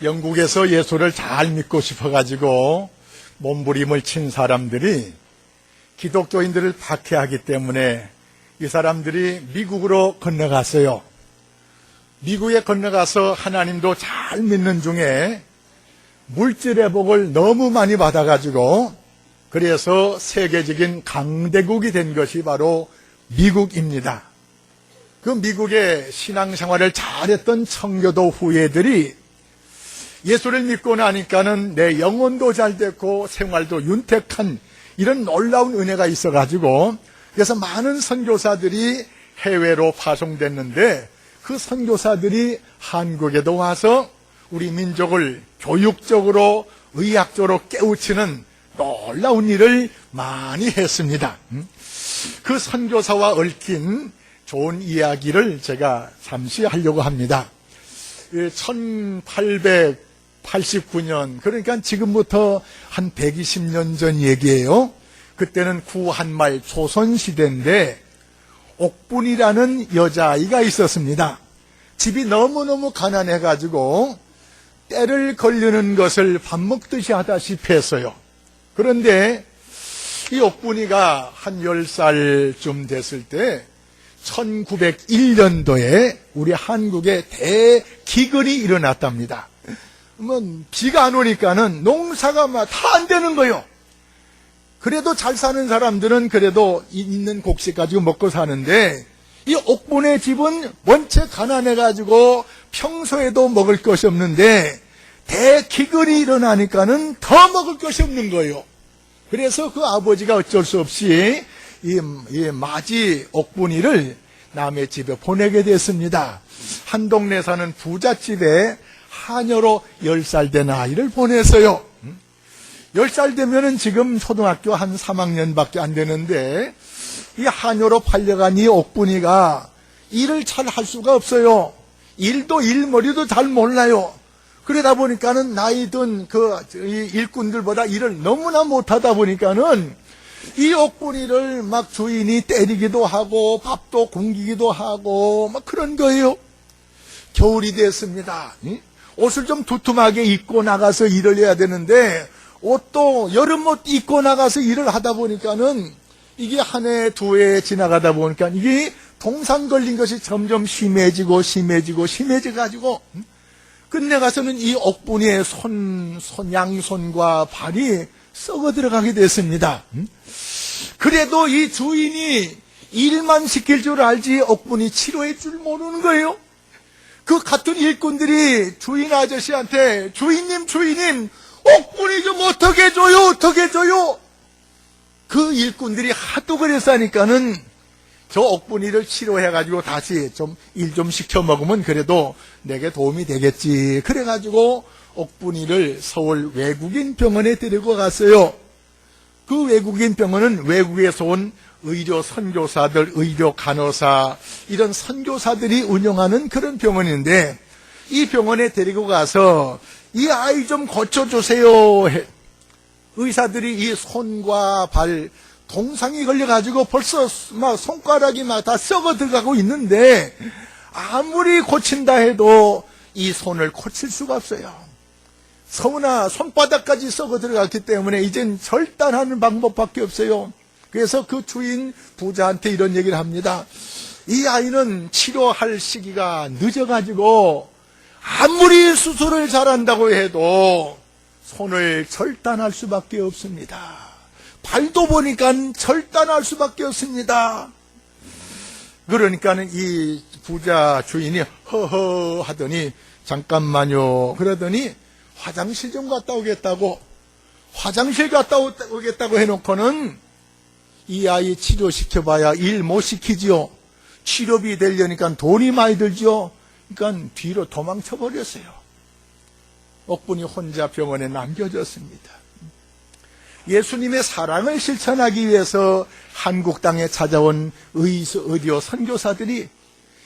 영국에서 예수를 잘 믿고 싶어가지고 몸부림을 친 사람들이 기독교인들을 박해하기 때문에 이 사람들이 미국으로 건너갔어요. 미국에 건너가서 하나님도 잘 믿는 중에 물질의 복을 너무 많이 받아가지고 그래서 세계적인 강대국이 된 것이 바로 미국입니다. 그 미국의 신앙생활을 잘했던 청교도 후예들이 예수를 믿고 나니까는 내 영혼도 잘 됐고 생활도 윤택한 이런 놀라운 은혜가 있어가지고 그래서 많은 선교사들이 해외로 파송됐는데 그 선교사들이 한국에도 와서 우리 민족을 교육적으로 의학적으로 깨우치는 놀라운 일을 많이 했습니다. 그 선교사와 얽힌 좋은 이야기를 제가 잠시 하려고 합니다. 1889년 그러니까 지금부터 한 120년 전 얘기예요. 그때는 구한말 조선시대인데 옥분이라는 여자아이가 있었습니다. 집이 너무너무 가난해가지고 때를 걸리는 것을 밥 먹듯이 하다시피 했어요. 그런데 이 옥분이가 한 10살쯤 됐을 때 1901년도에 우리 한국에 대기근이 일어났답니다. 비가 안 오니까는 농사가 막 다 안 되는 거예요. 그래도 잘 사는 사람들은 그래도 있는 곡식 가지고 먹고 사는데 이 옥분의 집은 원체 가난해가지고 평소에도 먹을 것이 없는데 대기근이 일어나니까는 더 먹을 것이 없는 거예요. 그래서 그 아버지가 어쩔 수 없이 이 마지 옥분이를 남의 집에 보내게 됐습니다. 한 동네 사는 부잣집에 하녀로 10살 된 아이를 보냈어요. 10살 되면은 지금 초등학교 한 3학년밖에 안 되는데 이 하녀로 팔려간 이 옥분이가 일을 잘 할 수가 없어요. 일머리도 잘 몰라요. 그러다 보니까는 나이 든 이 일꾼들보다 일을 너무나 못하다 보니까는 이 옥분이를 막 주인이 때리기도 하고 밥도 굶기기도 하고 막 그런 거예요. 겨울이 됐습니다. 옷을 좀 두툼하게 입고 나가서 일을 해야 되는데 옷도 여름옷 입고 나가서 일을 하다 보니까는 이게 한 해, 두 해 지나가다 보니까 이게 동상 걸린 것이 점점 심해지가지고 끝내 가서는 이 옥분이의 양손과 발이 썩어 들어가게 됐습니다. 그래도 이 주인이 일만 시킬 줄 알지 옥분이 치료할 줄 모르는 거예요. 그 같은 일꾼들이 주인 아저씨한테 주인님 옥분이 좀 어떻게 해줘요? 그 일꾼들이 하도 그래서 하니까는 저 옥분이를 치료해가지고 다시 일 좀 시켜 먹으면 그래도 내게 도움이 되겠지. 그래가지고 옥분이를 서울 외국인 병원에 데리고 갔어요. 그 외국인 병원은 외국에서 온 의료 선교사들, 의료 간호사, 이런 선교사들이 운영하는 그런 병원인데 이 병원에 데리고 가서 이 아이 좀 고쳐주세요. 의사들이 이 손과 발, 동상이 걸려가지고 벌써 막 손가락이 막 다 썩어 들어가고 있는데 아무리 고친다 해도 이 손을 고칠 수가 없어요. 손바닥까지 썩어 들어갔기 때문에 이젠 절단하는 방법밖에 없어요. 그래서 그 주인 부자한테 이런 얘기를 합니다. 이 아이는 치료할 시기가 늦어가지고 아무리 수술을 잘한다고 해도 손을 절단할 수밖에 없습니다. 발도 보니까 절단할 수밖에 없습니다. 그러니까는 이 부자 주인이 허허 하더니 잠깐만요. 그러더니 화장실 좀 갔다 오겠다고 해놓고는 이 아이 치료시켜봐야 일 못 시키지요. 치료비 되려니까 돈이 많이 들죠. 그러니까 뒤로 도망쳐버렸어요. 옥분이 혼자 병원에 남겨졌습니다. 예수님의 사랑을 실천하기 위해서 한국 땅에 찾아온 의료 선교사들이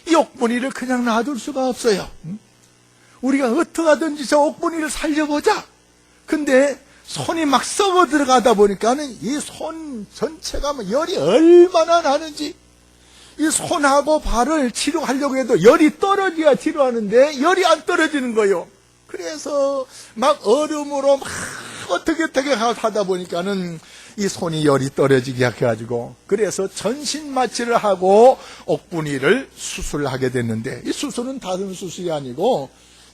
이 옥분이를 그냥 놔둘 수가 없어요. 우리가 어떻게 하든지 저 옥분이를 살려보자. 근데 손이 막 썩어 들어가다 보니까는 이 손 전체가 열이 얼마나 나는지, 이 손하고 발을 치료하려고 해도 열이 떨어져야 치료하는데 열이 안 떨어지는 거예요. 그래서 막 얼음으로 막 어떻게 하다 보니까는 이 손이 열이 떨어지게 해가지고, 그래서 전신 마취를 하고 옥분이를 수술하게 됐는데, 이 수술은 다른 수술이 아니고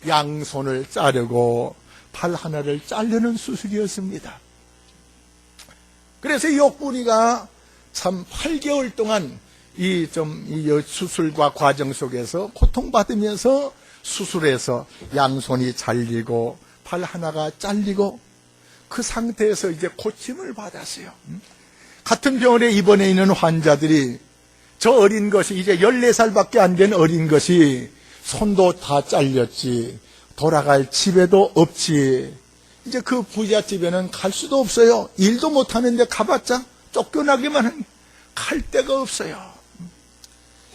양손을 자르고 팔 하나를 자르는 수술이었습니다. 그래서 이 옥분이가 참 8개월 동안 이 수술과 과정 속에서 고통받으면서 수술해서 양손이 잘리고 팔 하나가 잘리고, 그 상태에서 이제 고침을 받았어요. 같은 병원에 입원해 있는 환자들이, 저 어린 것이 이제 14살밖에 안 된 어린 것이 손도 다 잘렸지, 돌아갈 집에도 없지, 이제 그 부잣집에는 갈 수도 없어요. 일도 못하는데 가봤자 쫓겨나기만 갈 데가 없어요.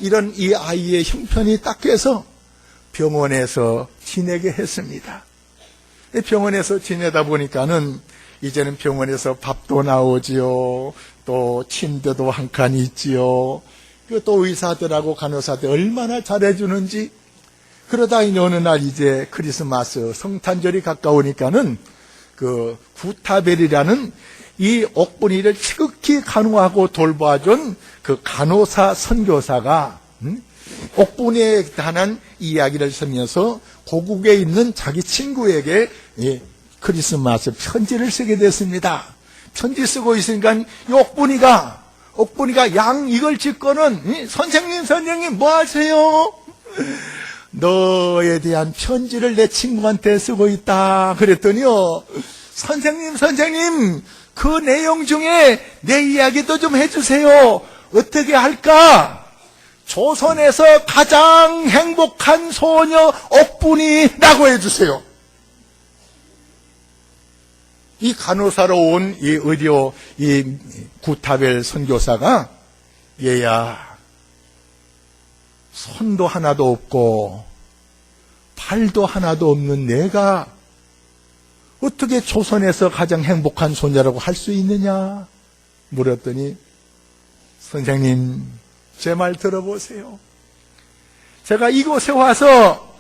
이런 이 아이의 형편이 딱해서 병원에서 지내게 했습니다. 병원에서 지내다 보니까는 이제는 병원에서 밥도 나오지요, 또 침대도 한 칸 있지요, 또 의사들하고 간호사들 얼마나 잘해주는지. 그러다 어느 날 이제 크리스마스 성탄절이 가까우니까는 그 구타벨이라는 이 옥분이를 지극히 간호하고 돌봐준 그 간호사 선교사가 옥분이에 관한 이야기를 쓰면서 고국에 있는 자기 친구에게 크리스마스 편지를 쓰게 됐습니다. 편지 쓰고 있으니까 이 옥분이가 양 이걸 짓고는, 선생님 뭐 하세요? 너에 대한 편지를 내 친구한테 쓰고 있다. 그랬더니요, 선생님 그 내용 중에 내 이야기도 좀 해주세요. 어떻게 할까? 조선에서 가장 행복한 소녀 옥분이라고 해주세요. 이 간호사로 온 이 의료 이 구타벨 선교사가, 얘야, 손도 하나도 없고 팔도 하나도 없는 내가 어떻게 조선에서 가장 행복한 소녀라고 할 수 있느냐 물었더니, 선생님, 제 말 들어보세요. 제가 이곳에 와서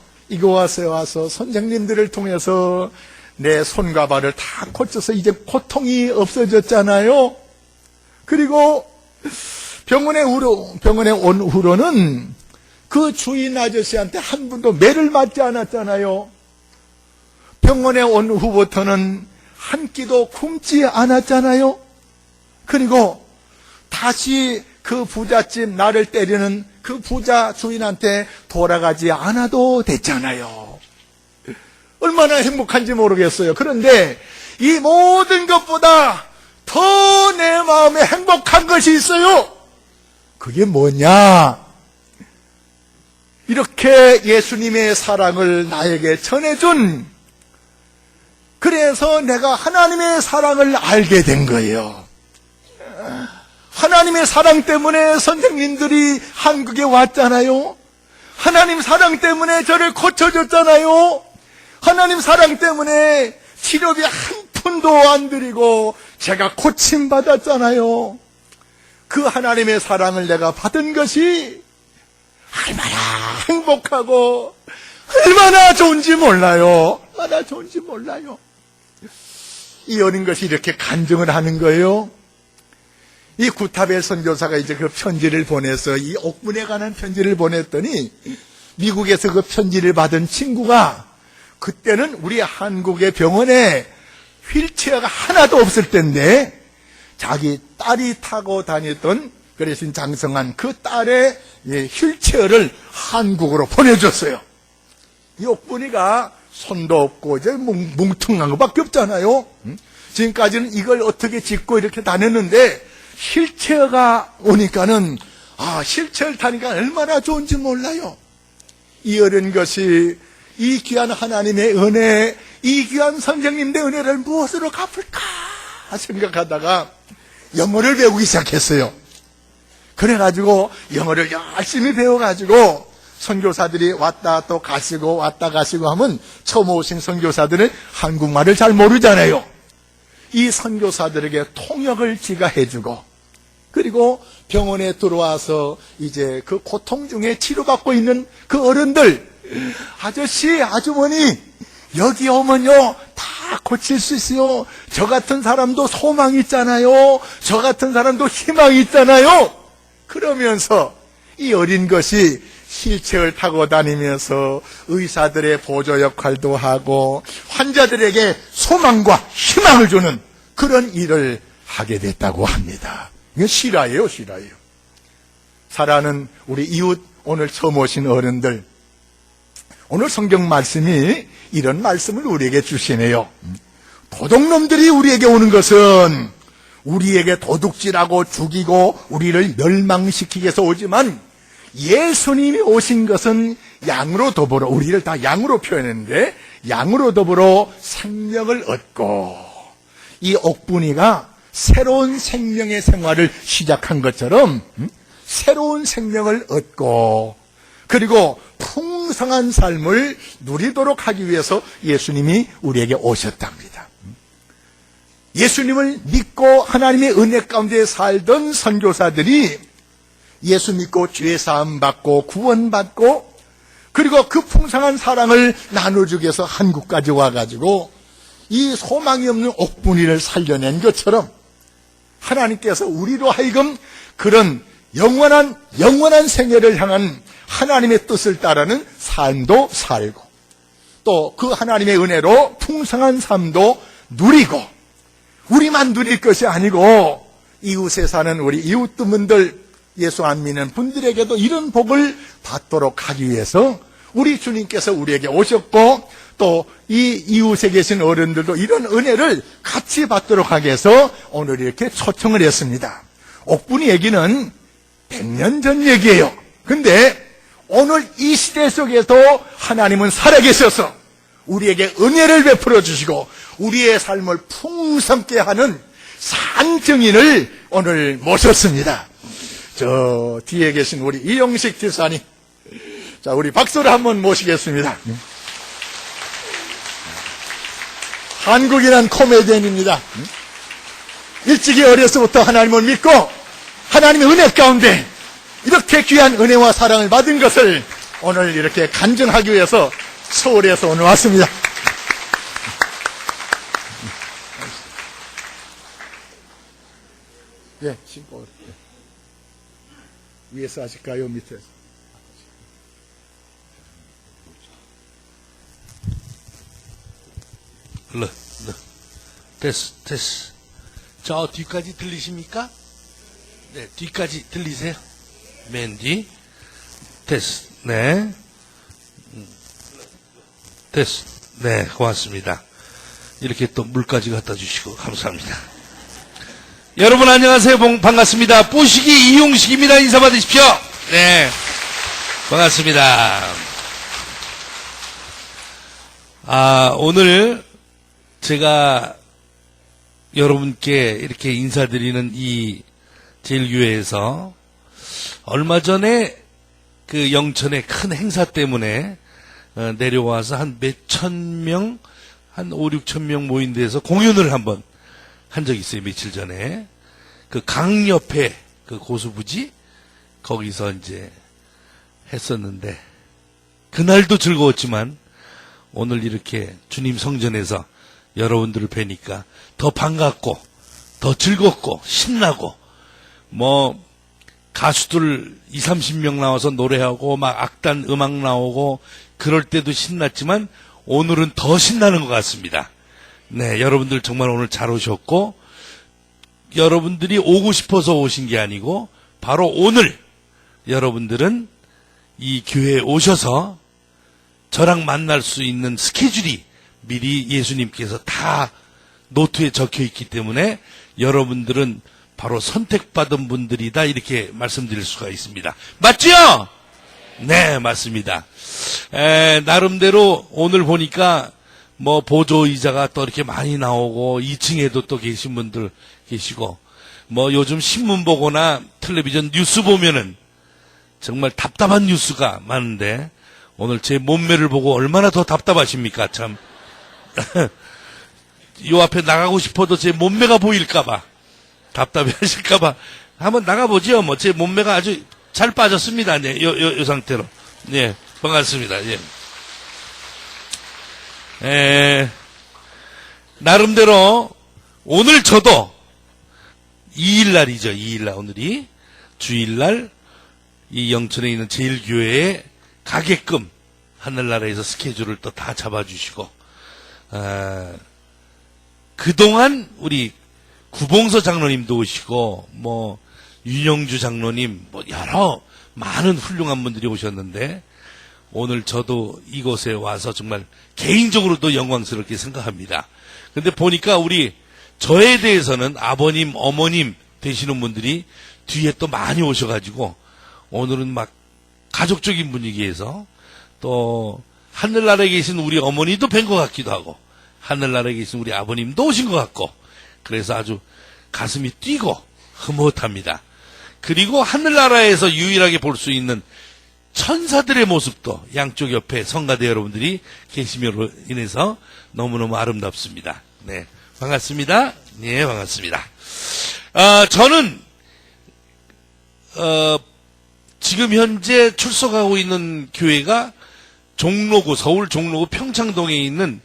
선생님들을 통해서 내 손과 발을 다 고쳐서 이제 고통이 없어졌잖아요. 그리고 병원에 온 후로는 그 주인 아저씨한테 한 번도 매를 맞지 않았잖아요. 병원에 온 후부터는 한 끼도 굶지 않았잖아요. 그리고 다시 그 부잣집 나를 때리는 그 부자 주인한테 돌아가지 않아도 됐잖아요. 얼마나 행복한지 모르겠어요. 그런데 이 모든 것보다 더 내 마음에 행복한 것이 있어요. 그게 뭐냐? 이렇게 예수님의 사랑을 나에게 전해준, 그래서 내가 하나님의 사랑을 알게 된 거예요. 하나님의 사랑 때문에 선생님들이 한국에 왔잖아요. 하나님 사랑 때문에 저를 고쳐줬잖아요. 하나님 사랑 때문에 치료비 한 푼도 안 들이고 제가 고침받았잖아요. 그 하나님의 사랑을 내가 받은 것이 얼마나 행복하고 얼마나 좋은지 몰라요. 얼마나 좋은지 몰라요. 이 어린 것이 이렇게 간증을 하는 거예요. 이 구타벨 선교사가 이제 그 편지를 보내서 이 옥분에 관한 편지를 보냈더니, 미국에서 그 편지를 받은 친구가, 그때는 우리 한국의 병원에 휠체어가 하나도 없을 때인데 자기 딸이 타고 다녔던 그래서 장성한 그 딸의 휠체어를 한국으로 보내줬어요. 이 옥분이가 손도 없고 이제 뭉퉁한 것밖에 없잖아요. 지금까지는 이걸 어떻게 짚고 이렇게 다녔는데 휠체어가 오니까는 휠체어를 타니까 얼마나 좋은지 몰라요. 이 어린 것이 이 귀한 하나님의 은혜, 이 귀한 선생님의 은혜를 무엇으로 갚을까 생각하다가 영어를 배우기 시작했어요. 그래가지고 영어를 열심히 배워가지고 선교사들이 왔다 또 가시고 왔다 가시고 하면 처음 오신 선교사들은 한국말을 잘 모르잖아요. 이 선교사들에게 통역을 지가 해주고, 그리고 병원에 들어와서 이제 그 고통 중에 치료받고 있는 그 어른들, 아저씨, 아주머니, 여기 오면요 다 고칠 수 있어요. 저 같은 사람도 소망이 있잖아요. 저 같은 사람도 희망이 있잖아요. 그러면서 이 어린 것이 휠체어를 타고 다니면서 의사들의 보조 역할도 하고 환자들에게 소망과 희망을 주는 그런 일을 하게 됐다고 합니다. 이건 실화예요, 실화예요. 사랑하는 우리 이웃, 오늘 처음 오신 어른들, 오늘 성경 말씀이 이런 말씀을 우리에게 주시네요. 도둑놈들이 우리에게 오는 것은 우리에게 도둑질하고 죽이고 우리를 멸망시키기 위해서 오지만, 예수님이 오신 것은 양으로 더불어, 우리를 다 양으로 표현했는데 양으로 더불어 생명을 얻고, 이 옥분이가 새로운 생명의 생활을 시작한 것처럼 새로운 생명을 얻고 그리고 풍성한 삶을 누리도록 하기 위해서 예수님이 우리에게 오셨답니다. 예수님을 믿고 하나님의 은혜 가운데 살던 선교사들이 예수 믿고 죄사함 받고 구원받고 그리고 그 풍성한 사랑을 나눠주기 위해서 한국까지 와가지고 이 소망이 없는 옥분이를 살려낸 것처럼 하나님께서 우리로 하여금 그런 영원한 생애를 향한 하나님의 뜻을 따르는 삶도 살고 또 그 하나님의 은혜로 풍성한 삶도 누리고, 우리만 누릴 것이 아니고 이웃에 사는 우리 이웃분들, 예수 안 믿는 분들에게도 이런 복을 받도록 하기 위해서 우리 주님께서 우리에게 오셨고, 또 이 이웃에 계신 어른들도 이런 은혜를 같이 받도록 하기 위해서 오늘 이렇게 초청을 했습니다. 옥분이 얘기는 100년 전 얘기예요. 근데 오늘 이 시대 속에도 하나님은 살아계셔서 우리에게 은혜를 베풀어 주시고 우리의 삶을 풍성케 하는 산증인을 오늘 모셨습니다. 저 뒤에 계신 우리 이용식 집사님, 자, 우리 박수로 한번 모시겠습니다. 한국이란 코미디언입니다. 일찍이 어려서부터 하나님을 믿고 하나님의 은혜 가운데 이렇게 귀한 은혜와 사랑을 받은 것을 오늘 이렇게 간증하기 위해서 서울에서 오늘 왔습니다. 예, 신고 위에서 하실까요? 밑에서? 됐어. 저 뒤까지 들리십니까? 네, 뒤까지 들리세요? 맨 뒤. 됐어. 네. 됐어. 네, 고맙습니다. 이렇게 또 물까지 갖다 주시고 감사합니다. 여러분 안녕하세요. 반갑습니다. 뽀시기 이용식입니다. 인사 받으십시오. 네. 반갑습니다. 오늘 제가 여러분께 이렇게 인사드리는 이 제일교회에서 얼마 전에 그 영천의 큰 행사 때문에 내려와서 한 몇천 명, 한 5, 6천 명 모인 데서 공연을 한번 한 적이 있어요. 며칠 전에. 그 강 옆에 그 고수부지 거기서 이제 했었는데 그날도 즐거웠지만 오늘 이렇게 주님 성전에서 여러분들을 뵈니까 더 반갑고 더 즐겁고 신나고, 뭐 가수들 20, 30명 나와서 노래하고 막 악단 음악 나오고 그럴 때도 신났지만 오늘은 더 신나는 것 같습니다. 네, 여러분들 정말 오늘 잘 오셨고, 여러분들이 오고 싶어서 오신 게 아니고 바로 오늘 여러분들은 이 교회에 오셔서 저랑 만날 수 있는 스케줄이 미리 예수님께서 다 노트에 적혀 있기 때문에 여러분들은 바로 선택받은 분들이다, 이렇게 말씀드릴 수가 있습니다. 맞죠? 네, 맞습니다. 나름대로 오늘 보니까 뭐 보조의자가 또 이렇게 많이 나오고 2층에도 또 계신 분들 계시고, 뭐 요즘 신문 보거나 텔레비전 뉴스 보면은 정말 답답한 뉴스가 많은데 오늘 제 몸매를 보고 얼마나 더 답답하십니까? 참. 요 앞에 나가고 싶어도 제 몸매가 보일까봐, 답답해 하실까봐 한번 나가보죠. 뭐 제 몸매가 아주 잘 빠졌습니다. 네, 요 상태로. 네, 반갑습니다. 예. 나름대로 오늘 저도 2일날이죠. 2일날 오늘이 주일날 이 영천에 있는 제일교회에 가게끔 하늘나라에서 스케줄을 또 다 잡아주시고 그동안 우리 구봉서 장로님도 오시고 뭐 윤영주 장로님 뭐 여러 많은 훌륭한 분들이 오셨는데 오늘 저도 이곳에 와서 정말 개인적으로도 영광스럽게 생각합니다. 근데 보니까 우리 저에 대해서는 아버님, 어머님 되시는 분들이 뒤에 또 많이 오셔가지고 오늘은 막 가족적인 분위기에서 또 하늘나라에 계신 우리 어머니도 뵌 것 같기도 하고 하늘나라에 계신 우리 아버님도 오신 것 같고 그래서 아주 가슴이 뛰고 흐뭇합니다. 그리고 하늘나라에서 유일하게 볼 수 있는 천사들의 모습도 양쪽 옆에 성가대 여러분들이 계심으로 인해서 너무너무 아름답습니다. 네, 반갑습니다. 네, 반갑습니다. 저는 지금 현재 출석하고 있는 교회가 종로구, 서울 종로구 평창동에 있는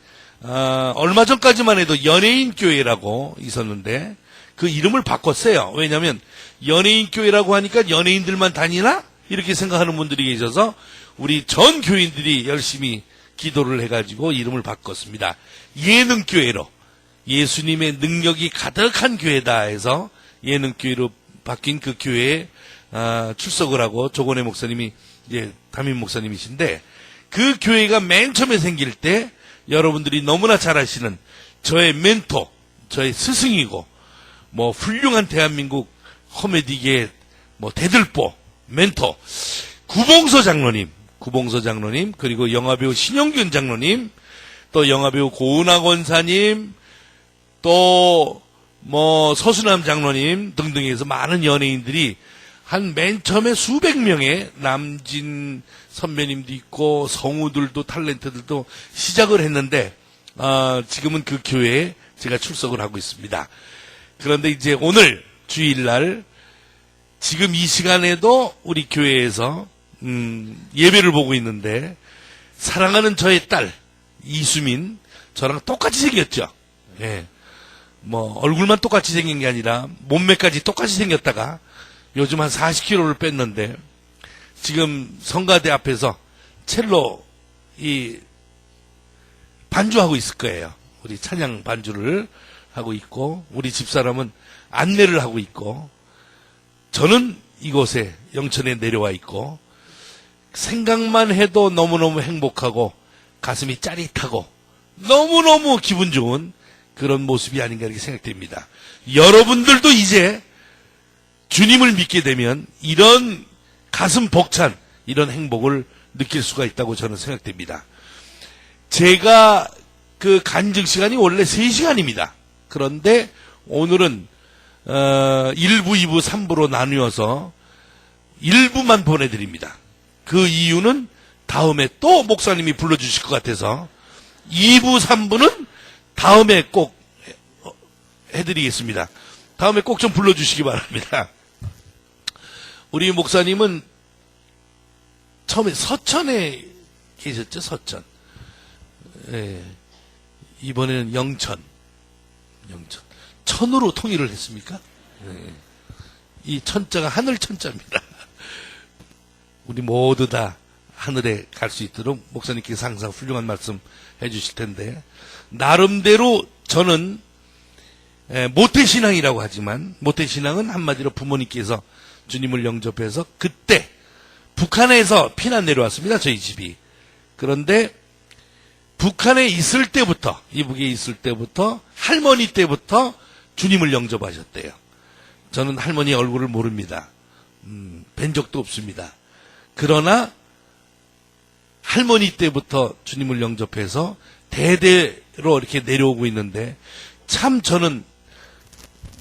얼마 전까지만 해도 연예인 교회라고 있었는데 그 이름을 바꿨어요. 왜냐하면 연예인 교회라고 하니까 연예인들만 다니나? 이렇게 생각하는 분들이 계셔서 우리 전 교인들이 열심히 기도를 해가지고 이름을 바꿨습니다. 예능교회로 예수님의 능력이 가득한 교회다 해서 예능교회로 바뀐 그 교회에 출석을 하고 조건혜 목사님이 이제 담임 목사님이신데 그 교회가 맨 처음에 생길 때 여러분들이 너무나 잘 아시는 저의 멘토, 저의 스승이고 뭐 훌륭한 대한민국 코미디계의 뭐 대들보 멘토 구봉서 장로님 그리고 영화배우 신영균 장로님 또 영화배우 고은하 권사님 또 뭐 서수남 장로님 등등에 해서 많은 연예인들이 한 맨 처음에 수백 명의 남진 선배님도 있고 성우들도 탤런트들도 시작을 했는데 지금은 그 교회에 제가 출석을 하고 있습니다. 그런데 이제 오늘 주일날 지금 이 시간에도 우리 교회에서 예배를 보고 있는데 사랑하는 저의 딸 이수민 저랑 똑같이 생겼죠. 예. 뭐 얼굴만 똑같이 생긴 게 아니라 몸매까지 똑같이 생겼다가 요즘 한 40kg를 뺐는데 지금 성가대 앞에서 첼로 이 반주하고 있을 거예요. 우리 찬양 반주를 하고 있고 우리 집사람은 안내를 하고 있고 저는 이곳에 영천에 내려와 있고 생각만 해도 너무너무 행복하고 가슴이 짜릿하고 너무너무 기분 좋은 그런 모습이 아닌가 이렇게 생각됩니다. 여러분들도 이제 주님을 믿게 되면 이런 가슴 벅찬 이런 행복을 느낄 수가 있다고 저는 생각됩니다. 제가 그 간증 시간이 원래 3시간입니다. 그런데 오늘은 1부, 2부, 3부로 나누어서 1부만 보내드립니다. 그 이유는 다음에 또 목사님이 불러주실 것 같아서 2부, 3부는 다음에 꼭 해드리겠습니다. 다음에 꼭 좀 불러주시기 바랍니다. 우리 목사님은 처음에 서천에 계셨죠, 서천. 예. 이번에는 영천. 천으로 통일을 했습니까? 예. 이 천자가 하늘 천자입니다. 우리 모두 다 하늘에 갈 수 있도록 목사님께서 항상 훌륭한 말씀 해주실 텐데 나름대로 저는 모태신앙이라고 하지만 모태신앙은 한마디로 부모님께서 주님을 영접해서 그때 북한에서 피난 내려왔습니다. 저희 집이. 그런데 북한에 있을 때부터 이북에 있을 때부터 할머니 때부터 주님을 영접하셨대요. 저는 할머니 얼굴을 모릅니다. 뵌 적도 없습니다. 그러나 할머니 때부터 주님을 영접해서 대대로 이렇게 내려오고 있는데 참 저는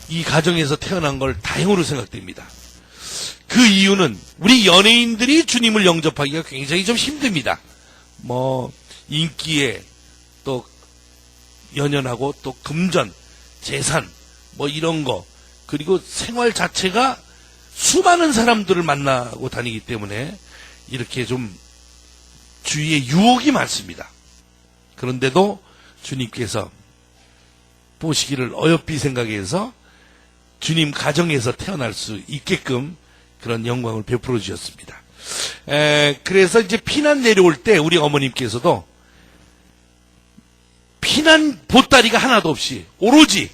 이 가정에서 태어난 걸 다행으로 생각됩니다. 그 이유는 우리 연예인들이 주님을 영접하기가 굉장히 좀 힘듭니다. 뭐 인기에 또 연연하고 또 금전, 재산 뭐 이런 거 그리고 생활 자체가 수많은 사람들을 만나고 다니기 때문에 이렇게 좀 주위에 유혹이 많습니다. 그런데도 주님께서 보시기를 어여삐 생각해서 주님 가정에서 태어날 수 있게끔 그런 영광을 베풀어 주셨습니다. 그래서 이제 피난 내려올 때 우리 어머님께서도 피난 보따리가 하나도 없이 오로지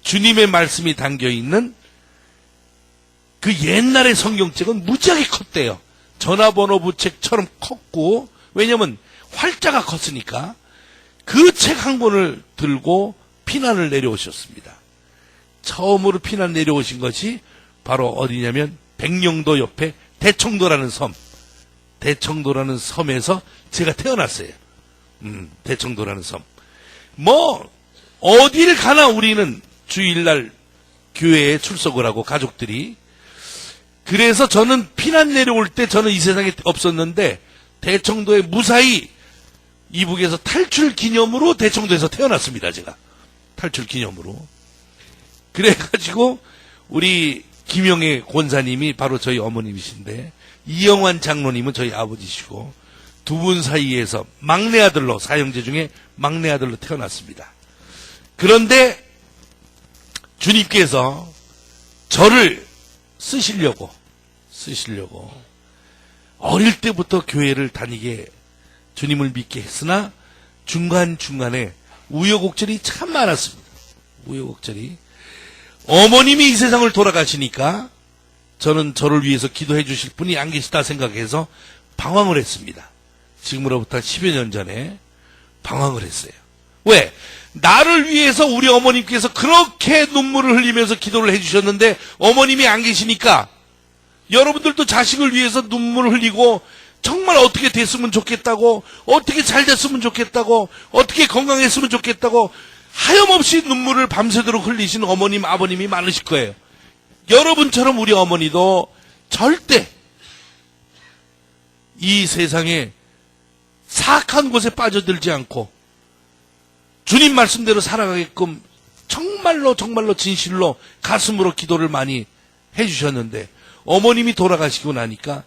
주님의 말씀이 담겨 있는 그 옛날의 성경책은 무지하게 컸대요. 전화번호부 책처럼 컸고, 왜냐면 활자가 컸으니까 그 책 한 권을 들고 피난을 내려오셨습니다. 처음으로 피난 내려오신 것이 바로 어디냐면 백령도 옆에 대청도라는 섬, 대청도라는 섬에서 제가 태어났어요. 대청도라는 섬. 뭐 어딜 가나 우리는 주일날 교회에 출석을 하고 가족들이. 그래서 저는 피난 내려올 때 저는 이 세상에 없었는데 대청도에 무사히 이북에서 탈출 기념으로 대청도에서 태어났습니다. 제가 탈출 기념으로. 그래가지고 우리 김영애 권사님이 바로 저희 어머님이신데 이영환 장로님은 저희 아버지시고 두 분 사이에서 막내 아들로, 사형제 중에 막내 아들로 태어났습니다. 그런데 주님께서 저를 쓰시려고 어릴 때부터 교회를 다니게 주님을 믿게 했으나 중간중간에 우여곡절이 참 많았습니다. 우여곡절이. 어머님이 이 세상을 돌아가시니까 저는 저를 위해서 기도해 주실 분이 안 계시다 생각해서 방황을 했습니다. 지금으로부터 10여 년 전에 방황을 했어요. 왜? 나를 위해서 우리 어머님께서 그렇게 눈물을 흘리면서 기도를 해주셨는데 어머님이 안 계시니까 여러분들도 자식을 위해서 눈물을 흘리고 정말 어떻게 됐으면 좋겠다고, 어떻게 잘 됐으면 좋겠다고, 어떻게 건강했으면 좋겠다고 하염없이 눈물을 밤새도록 흘리시는 어머님, 아버님이 많으실 거예요. 여러분처럼 우리 어머니도 절대 이 세상에 사악한 곳에 빠져들지 않고 주님 말씀대로 살아가게끔 정말로 진실로 가슴으로 기도를 많이 해주셨는데 어머님이 돌아가시고 나니까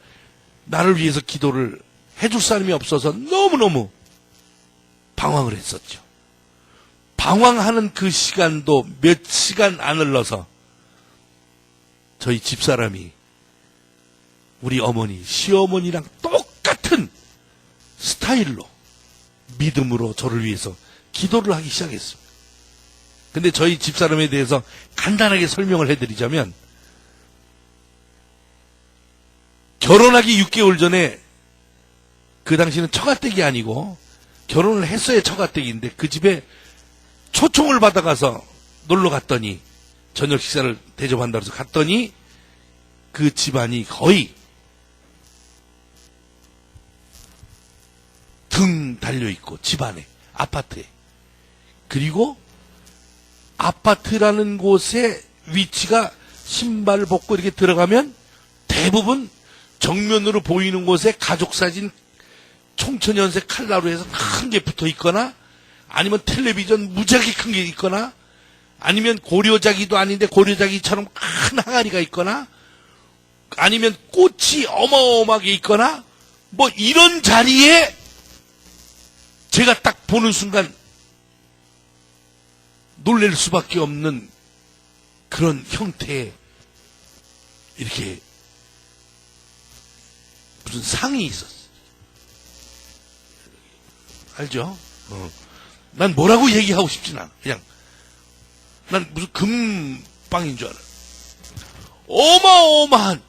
나를 위해서 기도를 해줄 사람이 없어서 너무너무 방황을 했었죠. 방황하는 그 시간도 몇 시간 안 흘러서 저희 집사람이 우리 어머니, 시어머니랑 똑같은 스타일로 믿음으로 저를 위해서 기도를 하기 시작했습니다. 근데 저희 집사람에 대해서 간단하게 설명을 해드리자면 결혼하기 6개월 전에 그 당시는 처가댁이 아니고 결혼을 했어야 처가댁인데 그 집에 초청을 받아가서 놀러 갔더니 저녁 식사를 대접한다고 해서 갔더니 그 집안이 거의 등 달려있고 집안에 아파트에 그리고 아파트라는 곳의 위치가 신발 벗고 이렇게 들어가면 대부분 정면으로 보이는 곳에 가족사진 총천연색 칼라로 해서 큰 게 붙어 있거나 아니면 텔레비전 무지하게 큰 게 있거나 아니면 고려자기도 아닌데 고려자기처럼 큰 항아리가 있거나 아니면 꽃이 어마어마하게 있거나 뭐 이런 자리에 제가 딱 보는 순간 놀랄 수밖에 없는 그런 형태의 이렇게 무슨 상이 있었어. 알죠? 난 뭐라고 얘기하고 싶진 않아. 그냥 난 무슨 금빵인 줄 알아. 어마어마한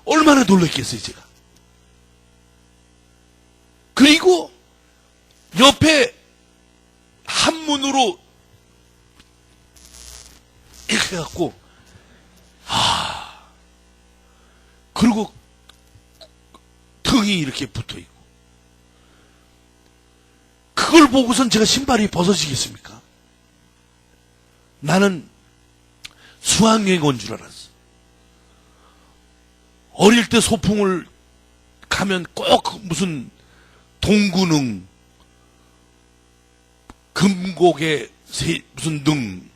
얼마나 놀랐겠어요 제가. 그리고 옆에 한문으로 이렇게 해갖고 그리고 등이 이렇게 붙어있고 그걸 보고선 제가 신발이 벗어지겠습니까? 나는 수학여행 온 줄 알았어. 어릴 때 소풍을 가면 꼭 무슨 동구릉 금곡의 무슨 능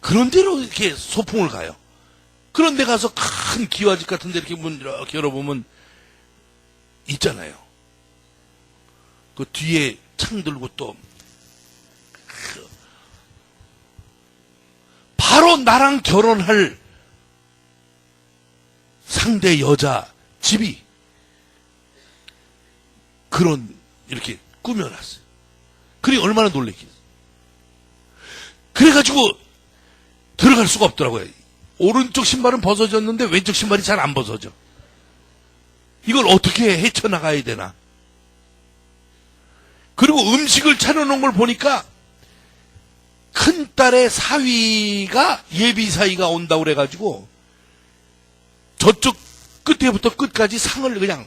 그런 데로 이렇게 소풍을 가요. 그런 데 가서 큰 기와집 같은 데 이렇게 문 이렇게 열어보면 있잖아요. 그 뒤에 창 들고 또 바로 나랑 결혼할 상대 여자 집이 그런 이렇게 꾸며놨어요. 그러니 얼마나 놀랬겠어요. 그래가지고 들어갈 수가 없더라고요. 오른쪽 신발은 벗어졌는데 왼쪽 신발이 잘 안 벗어져. 이걸 어떻게 헤쳐나가야 되나. 그리고 음식을 차려놓은 걸 보니까 큰딸의 사위가 예비 사위가 온다고 그래가지고 저쪽 끝에부터 끝까지 상을 그냥,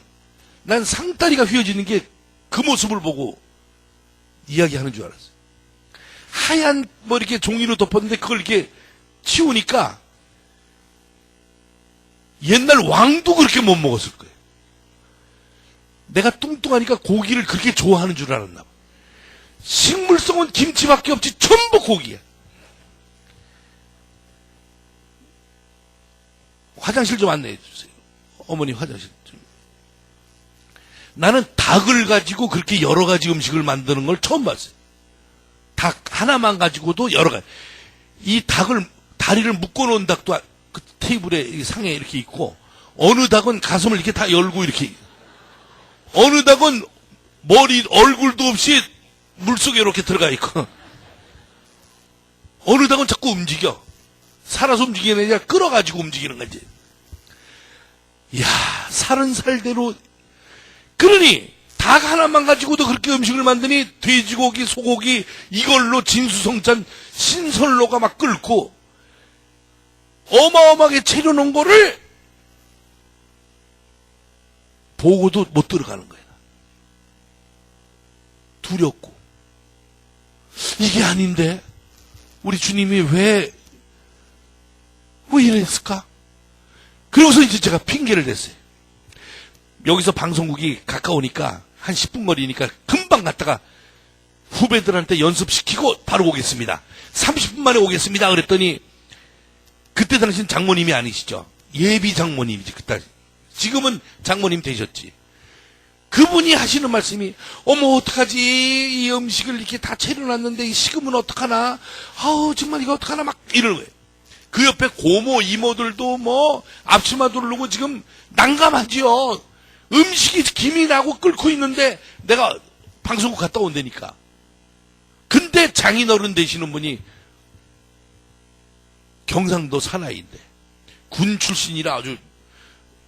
난 상다리가 휘어지는 게 그 모습을 보고 이야기하는 줄 알았어요. 하얀 뭐 이렇게 종이로 덮었는데 그걸 이렇게 치우니까 옛날 왕도 그렇게 못 먹었을 거예요. 내가 뚱뚱하니까 고기를 그렇게 좋아하는 줄 알았나 봐. 식물성은 김치밖에 없지 전부 고기야. 화장실 좀 안내해 주세요. 어머니 화장실 좀. 나는 닭을 가지고 그렇게 여러 가지 음식을 만드는 걸 처음 봤어요. 닭 하나만 가지고도 여러 가지. 이 닭을, 다리를 묶어놓은 닭도 그 테이블에, 이 상에 이렇게 있고, 어느 닭은 가슴을 이렇게 다 열고 이렇게, 어느 닭은 머리, 얼굴도 없이 물속에 이렇게 들어가 있고, 어느 닭은 자꾸 움직여. 살아서 움직이는 게 아니라 끌어가지고 움직이는 거지. 이야, 살은 살대로. 그러니 닭 하나만 가지고도 그렇게 음식을 만드니 돼지고기, 소고기 이걸로 진수성찬 신선로가 막 끓고 어마어마하게 차려놓은 거를 보고도 못 들어가는 거야. 두렵고. 이게 아닌데 우리 주님이 왜 이랬을까? 그러고서 이제 제가 핑계를 댔어요. 여기서 방송국이 가까우니까 한 10분 거리니까 금방 갔다가 후배들한테 연습시키고 바로 오겠습니다. 30분 만에 오겠습니다. 그랬더니 그때 당신 장모님이 아니시죠. 예비 장모님이지 그때. 지금은 장모님 되셨지. 그분이 하시는 말씀이 어머 어떡하지 이 음식을 이렇게 다 차려놨는데 이 식으면 어떡하나 아우 정말 이거 어떡하나 막 이러는 거예요. 그 옆에 고모 이모들도 뭐 앞치마 두르고 지금 난감하지요. 음식이 김이 나고 끓고 있는데 내가 방송국 갔다 온다니까. 근데 장인어른 되시는 분이 경상도 사나이인데 군 출신이라 아주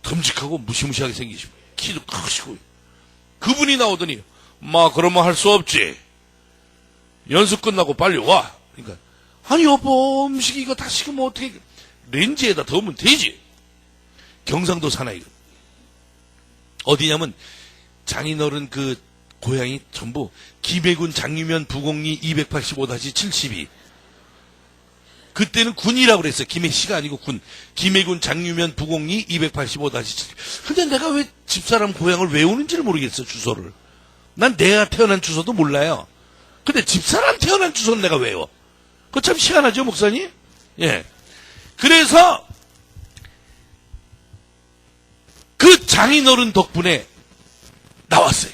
듬직하고 무시무시하게 생기시고 키도 크시고 그분이 나오더니 마 그러면 할 수 없지. 연습 끝나고 빨리 와. 그러니까 아니 여보 음식 이거 다 식으면 어떻게 렌즈에다 넣으면 되지. 경상도 사나이. 어디냐면 장인어른 그 고향이 전부 김해군 장유면 부곡리 285-72. 그때는 군이라고 그랬어요. 김해시가 아니고 군. 김해군 장유면 부곡리 285-72. 근데 내가 왜 집사람 고향을 외우는지를 모르겠어, 주소를. 난 내가 태어난 주소도 몰라요. 근데 집사람 태어난 주소는 내가 외워. 그거 참 희한하죠, 목사님? 예. 그래서 그 장인어른 덕분에 나왔어요.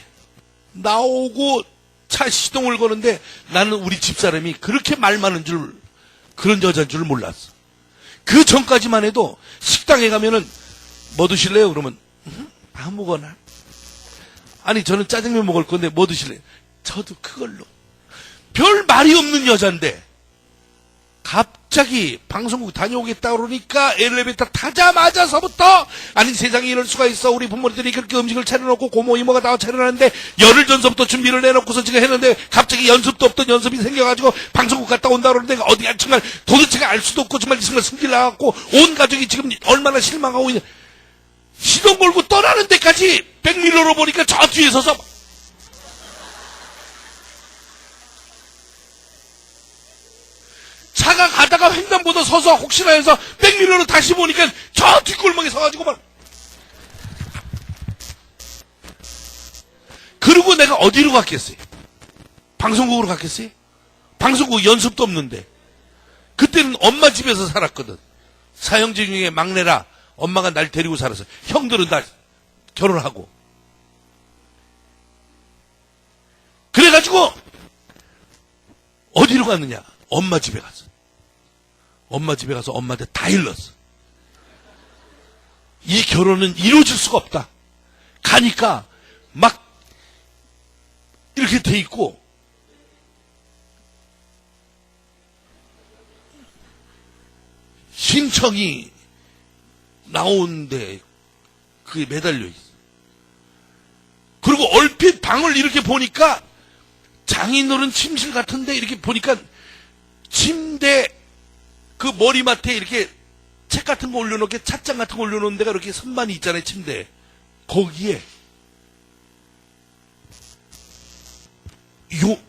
나오고 차 시동을 거는데 나는 우리 집사람이 그렇게 말 많은 줄, 그런 여자인 줄 몰랐어. 그 전까지만 해도 식당에 가면은 뭐 드실래요? 그러면 아무거나. 아니 저는 짜장면 먹을 건데 뭐 드실래요? 저도 그걸로. 별 말이 없는 여잔데 갑자기 방송국 다녀오겠다 그러니까 엘리베이터 타자마자서부터 아니 세상에 이럴 수가 있어. 우리 부모들이 그렇게 음식을 차려놓고 고모 이모가 다 차려놨는데 열흘 전서부터 준비를 해놓고서 지금 했는데 갑자기 연습도 없던 연습이 생겨가지고 방송국 갔다 온다 그러는데 어디가 정말 도대체가 알 수도 없고 정말 정말 승질 나갖고 온 가족이 지금 얼마나 실망하고 있는. 시동 걸고 떠나는 데까지 백밀러로 보니까 저 뒤에 서서 차가 가다가 횡단보도 서서 혹시나 해서 백밀러로 다시 보니까 저 뒷골목에 서가지고 막. 그리고 내가 어디로 갔겠어요? 방송국으로 갔겠어요? 방송국 연습도 없는데. 그때는 엄마 집에서 살았거든. 사형제 중에 막내라 엄마가 날 데리고 살았어. 형들은 다 결혼하고. 그래가지고 어디로 갔느냐? 엄마 집에 갔어. 엄마 집에 가서 엄마한테 다 일렀어. 이 결혼은 이루어질 수가 없다. 가니까 막 이렇게 돼 있고 신청이 나오는데 그게 매달려 있어. 그리고 얼핏 방을 이렇게 보니까 장인어른 침실 같은데 이렇게 보니까 침대 그 머리맡에 이렇게 책 같은 거 올려놓게 찻잔 같은 거 올려놓은 데가 이렇게 선반이 있잖아요. 침대에. 거기에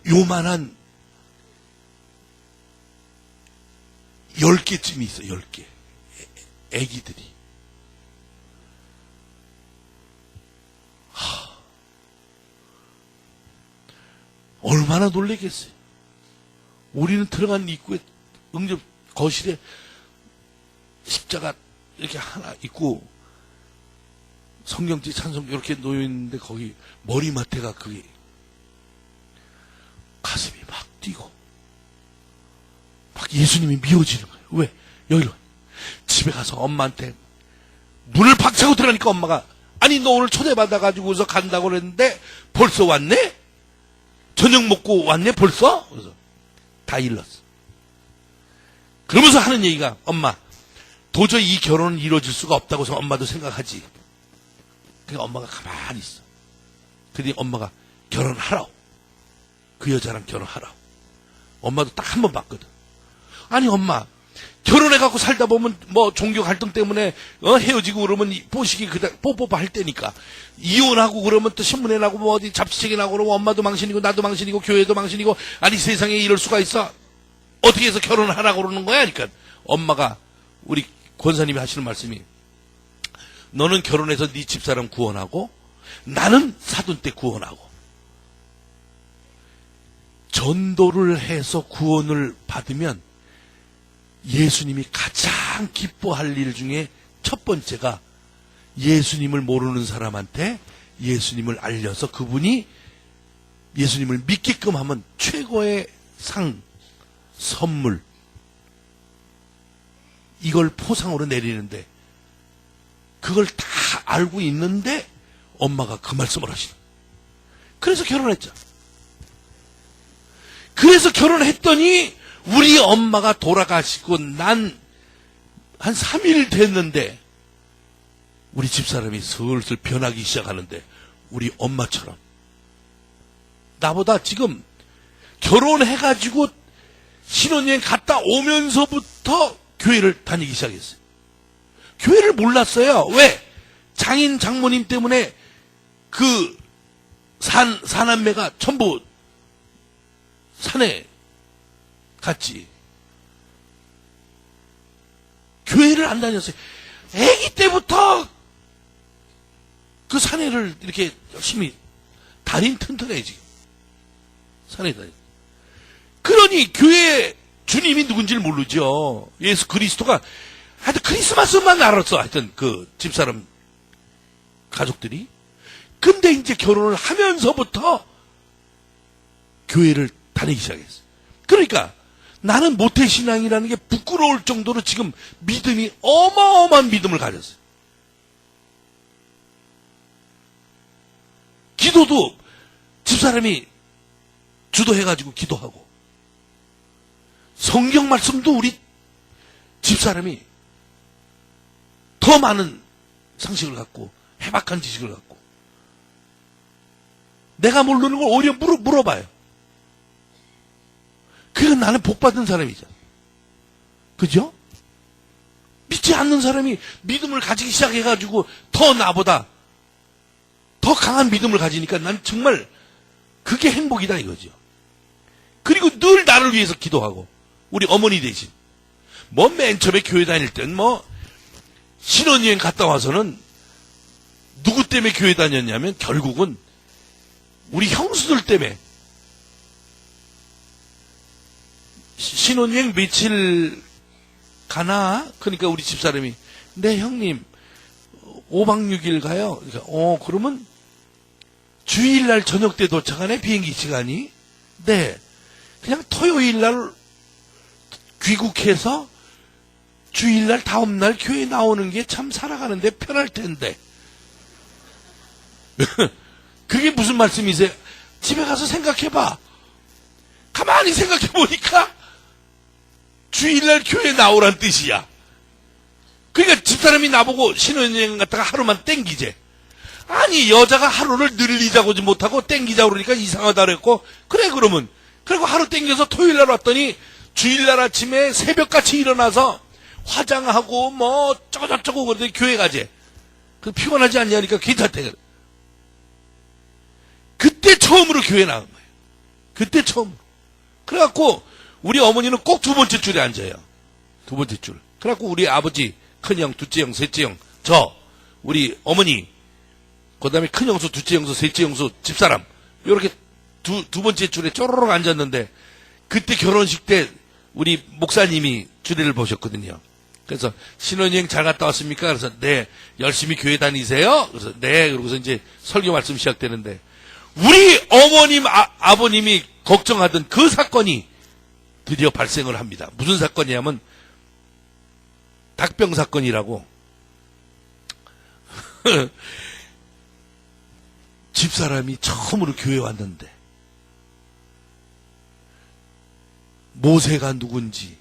요만한 10개쯤이 있어. 10개. 애기들이. 얼마나 놀라겠어요. 우리는 들어간 입구에 응접 거실에 십자가 이렇게 하나 있고 성경지 찬송 이렇게 놓여 있는데 거기 머리맡에가 그게 가슴이 막 뛰고 막 예수님이 미워지는 거예요. 왜? 여기로 집에 가서 엄마한테 문을 박차고 들어가니까 엄마가 아니 너 오늘 초대받아가지고서 간다고 그랬는데 벌써 왔네? 저녁 먹고 왔네 벌써? 그래서 다 일렀어. 그러면서 하는 얘기가 엄마 도저히 이 결혼은 이루어질 수가 없다고 해서 엄마도 생각하지. 그러니까 엄마가 가만히 있어. 그러니 엄마가 결혼하라고. 그 여자랑 결혼하라고. 엄마도 딱 한 번 봤거든. 아니 엄마 결혼해갖고 살다 보면 뭐 종교 갈등 때문에 헤어지고 그러면 보식이 그다 뽀뽀뽀 할 때니까 이혼하고 그러면 또 신문에 나고 뭐 어디 잡지책에 나고 그러면 엄마도 망신이고 나도 망신이고 교회도 망신이고 아니 세상에 이럴 수가 있어. 어떻게 해서 결혼을 하라고 그러는 거야? 그러니까 엄마가 우리 권사님이 하시는 말씀이 너는 결혼해서 네 집사람 구원하고 나는 사돈 때 구원하고 전도를 해서 구원을 받으면 예수님이 가장 기뻐할 일 중에 첫 번째가 예수님을 모르는 사람한테 예수님을 알려서 그분이 예수님을 믿게끔 하면 최고의 상, 선물 이걸 포상으로 내리는데 그걸 다 알고 있는데 엄마가 그 말씀을 하시는. 그래서 결혼했죠. 그래서 결혼했더니 우리 엄마가 돌아가시고 난 한 3일 됐는데 우리 집사람이 슬슬 변하기 시작하는데 우리 엄마처럼 나보다 지금 결혼해가지고 신혼여행 갔다 오면서부터 교회를 다니기 시작했어요. 교회를 몰랐어요. 왜? 장인 장모님 때문에 그 사남매가 전부 산에 갔지. 교회를 안 다녔어요. 아기 때부터 그 산에를 이렇게 열심히 다린 튼튼해 지금. 산에 다니. 그러니 교회 주님이 누군지를 모르죠. 예수 그리스도가 하여튼 크리스마스만 알았어. 하여튼 그 집사람 가족들이. 근데 이제 결혼을 하면서부터 교회를 다니기 시작했어요. 그러니까 나는 모태신앙이라는 게 부끄러울 정도로 지금 믿음이 어마어마한 믿음을 가졌어요. 기도도 집사람이 주도해가지고 기도하고 성경 말씀도 우리 집사람이 더 많은 상식을 갖고 해박한 지식을 갖고 내가 모르는 걸 오히려 물어봐요. 그건 나는 복받은 사람이잖아. 그죠? 믿지 않는 사람이 믿음을 가지기 시작해가지고 더 나보다 더 강한 믿음을 가지니까 난 정말 그게 행복이다 이거죠. 그리고 늘 나를 위해서 기도하고 우리 어머니 대신 뭐 맨 처음에 교회 다닐 땐 뭐 신혼여행 갔다 와서는 누구 때문에 교회 다녔냐면 결국은 우리 형수들 때문에 신혼여행 며칠 가나? 그러니까 우리 집사람이 네 형님 5박 6일 가요. 그러니까 그러면 주일날 저녁 때 도착하네 비행기 시간이. 네 그냥 토요일날 귀국해서 주일날 다음날 교회 나오는 게 참 살아가는데 편할 텐데. 그게 무슨 말씀이세요? 집에 가서 생각해봐. 가만히 생각해보니까 주일날 교회 나오란 뜻이야. 그러니까 집사람이 나보고 신혼여행 갔다가 하루만 땡기재. 아니 여자가 하루를 늘리자고 못하고 땡기자고 그러니까 이상하다 그랬고, 그래 그러면. 그리고 하루 땡겨서 토요일날 왔더니 주일날 아침에 새벽같이 일어나서 화장하고 뭐 저쩌고 그러더니 교회 가재. 그 피곤하지 않냐니까 괜찮대. 그때 처음으로 교회 나간 거예요. 그때 처음으로. 그래갖고 우리 어머니는 꼭 두 번째 줄에 앉아요. 두 번째 줄. 그래갖고 우리 아버지, 큰형, 둘째형, 셋째형, 저, 우리 어머니, 그 다음에 큰형수, 둘째형수, 셋째형수, 집사람, 요렇게 두 번째 줄에 쪼르륵 앉았는데, 그때 결혼식 때 우리 목사님이 주례를 보셨거든요. 그래서 신혼여행 잘 갔다 왔습니까? 그래서 네, 열심히 교회 다니세요? 그래서 네, 그러고서 이제 설교 말씀 시작되는데, 우리 어머님, 아버님이 걱정하던 그 사건이 드디어 발생을 합니다. 무슨 사건이냐면 닭병 사건이라고. 집사람이 처음으로 교회 왔는데 모세가 누군지,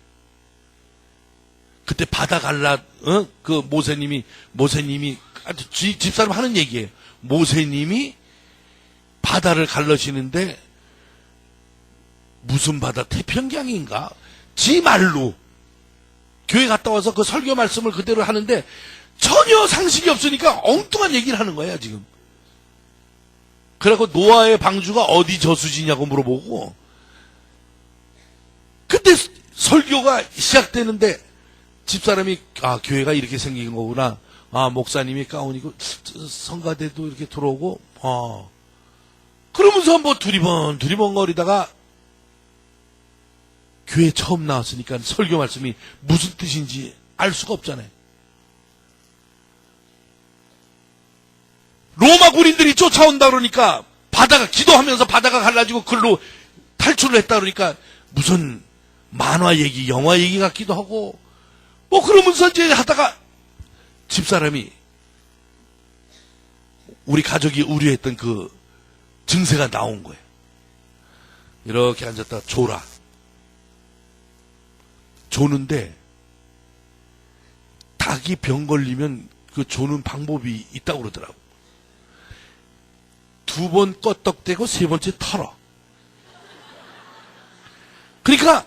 그때 바다 갈라, 그 모세님이 아주 집사람 하는 얘기예요. 모세님이 바다를 갈라시는데 무슨 바다, 태평양인가? 지 말로 교회 갔다 와서 그 설교 말씀을 그대로 하는데 전혀 상식이 없으니까 엉뚱한 얘기를 하는 거야 지금. 그래갖고 노아의 방주가 어디 저수지냐고 물어보고, 그때 설교가 시작되는데 집사람이 교회가 이렇게 생긴 거구나. 목사님이 가운 입고 성가대도 이렇게 들어오고, 그러면서 뭐 두리번 거리다가 교회 처음 나왔으니까 설교 말씀이 무슨 뜻인지 알 수가 없잖아요. 로마 군인들이 쫓아온다 그러니까 바다가, 기도하면서 바다가 갈라지고 글로 탈출을 했다 그러니까 무슨 만화 얘기, 영화 얘기 같기도 하고 뭐 그러면서 이제 하다가 집사람이 우리 가족이 우려했던 그 증세가 나온 거예요. 이렇게 앉았다가 조는데 닭이 병 걸리면 그 조는 방법이 있다고 그러더라고. 2번 껐떡대고 3번째 털어. 그러니까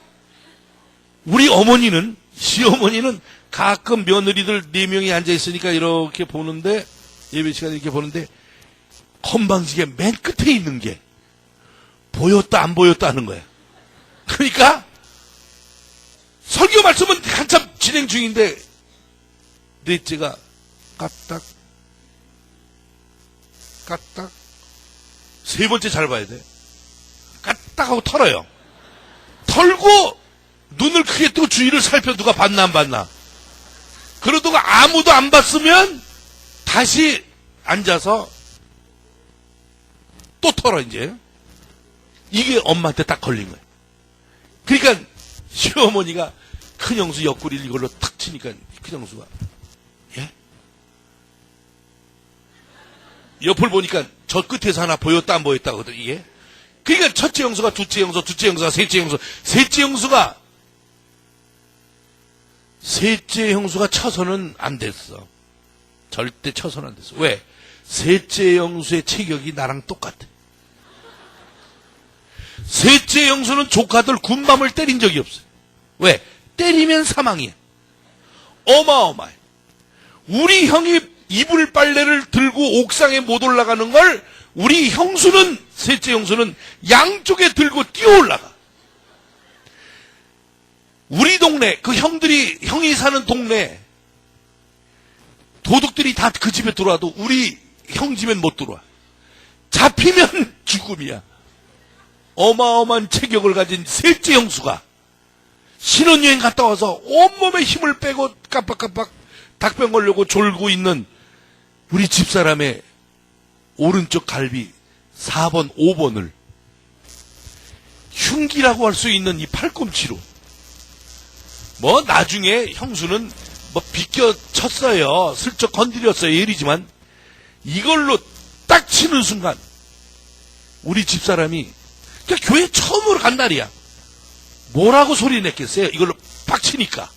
우리 어머니는, 시어머니는 가끔 며느리들 4명이 앉아있으니까 이렇게 보는데, 예배 시간에 이렇게 보는데 건방지게 맨 끝에 있는 게 보였다 안 보였다 하는 거야. 그러니까 설교 말씀은 한참 진행 중인데 넷째가 까딱 3번째 잘 봐야 돼. 까딱 하고 털어요. 털고 눈을 크게 뜨고 주위를 살펴 누가 봤나 안 봤나. 그러다가 아무도 안 봤으면 다시 앉아서 또 털어 이제. 이게 엄마한테 딱 걸린 거예요. 그러니까 시어머니가 큰형수 옆구리를 이걸로 탁 치니까 큰형수가 예? 옆을 보니까 저 끝에서 하나 보였다 안 보였다 하거든 이게. 그러니까 첫째 형수가 둘째 형수가 셋째 형수가 쳐서는 안 됐어. 절대 쳐서는 안 됐어. 왜? 셋째 형수의 체격이 나랑 똑같아. 셋째 형수는 조카들 군밤을 때린 적이 없어요. 왜? 때리면 사망이야. 어마어마해. 우리 형이 이불 빨래를 들고 옥상에 못 올라가는 걸 우리 형수는, 셋째 형수는 양쪽에 들고 뛰어 올라가. 우리 동네, 그 형이 사는 동네 도둑들이 다 그 집에 들어와도 우리 형 집엔 못 들어와. 잡히면 죽음이야. 어마어마한 체격을 가진 셋째 형수가 신혼여행 갔다 와서 온몸에 힘을 빼고 깜빡깜빡 닭병 걸려고 졸고 있는 우리 집사람의 오른쪽 갈비 4번, 5번을 흉기라고 할 수 있는 이 팔꿈치로 뭐 나중에 형수는 뭐 비껴쳤어요. 슬쩍 건드렸어요. 예리지만 이걸로 딱 치는 순간 우리 집사람이 그냥 교회 처음으로 간 날이야. 뭐라고 소리 냈겠어요? 이걸로 팍 치니까.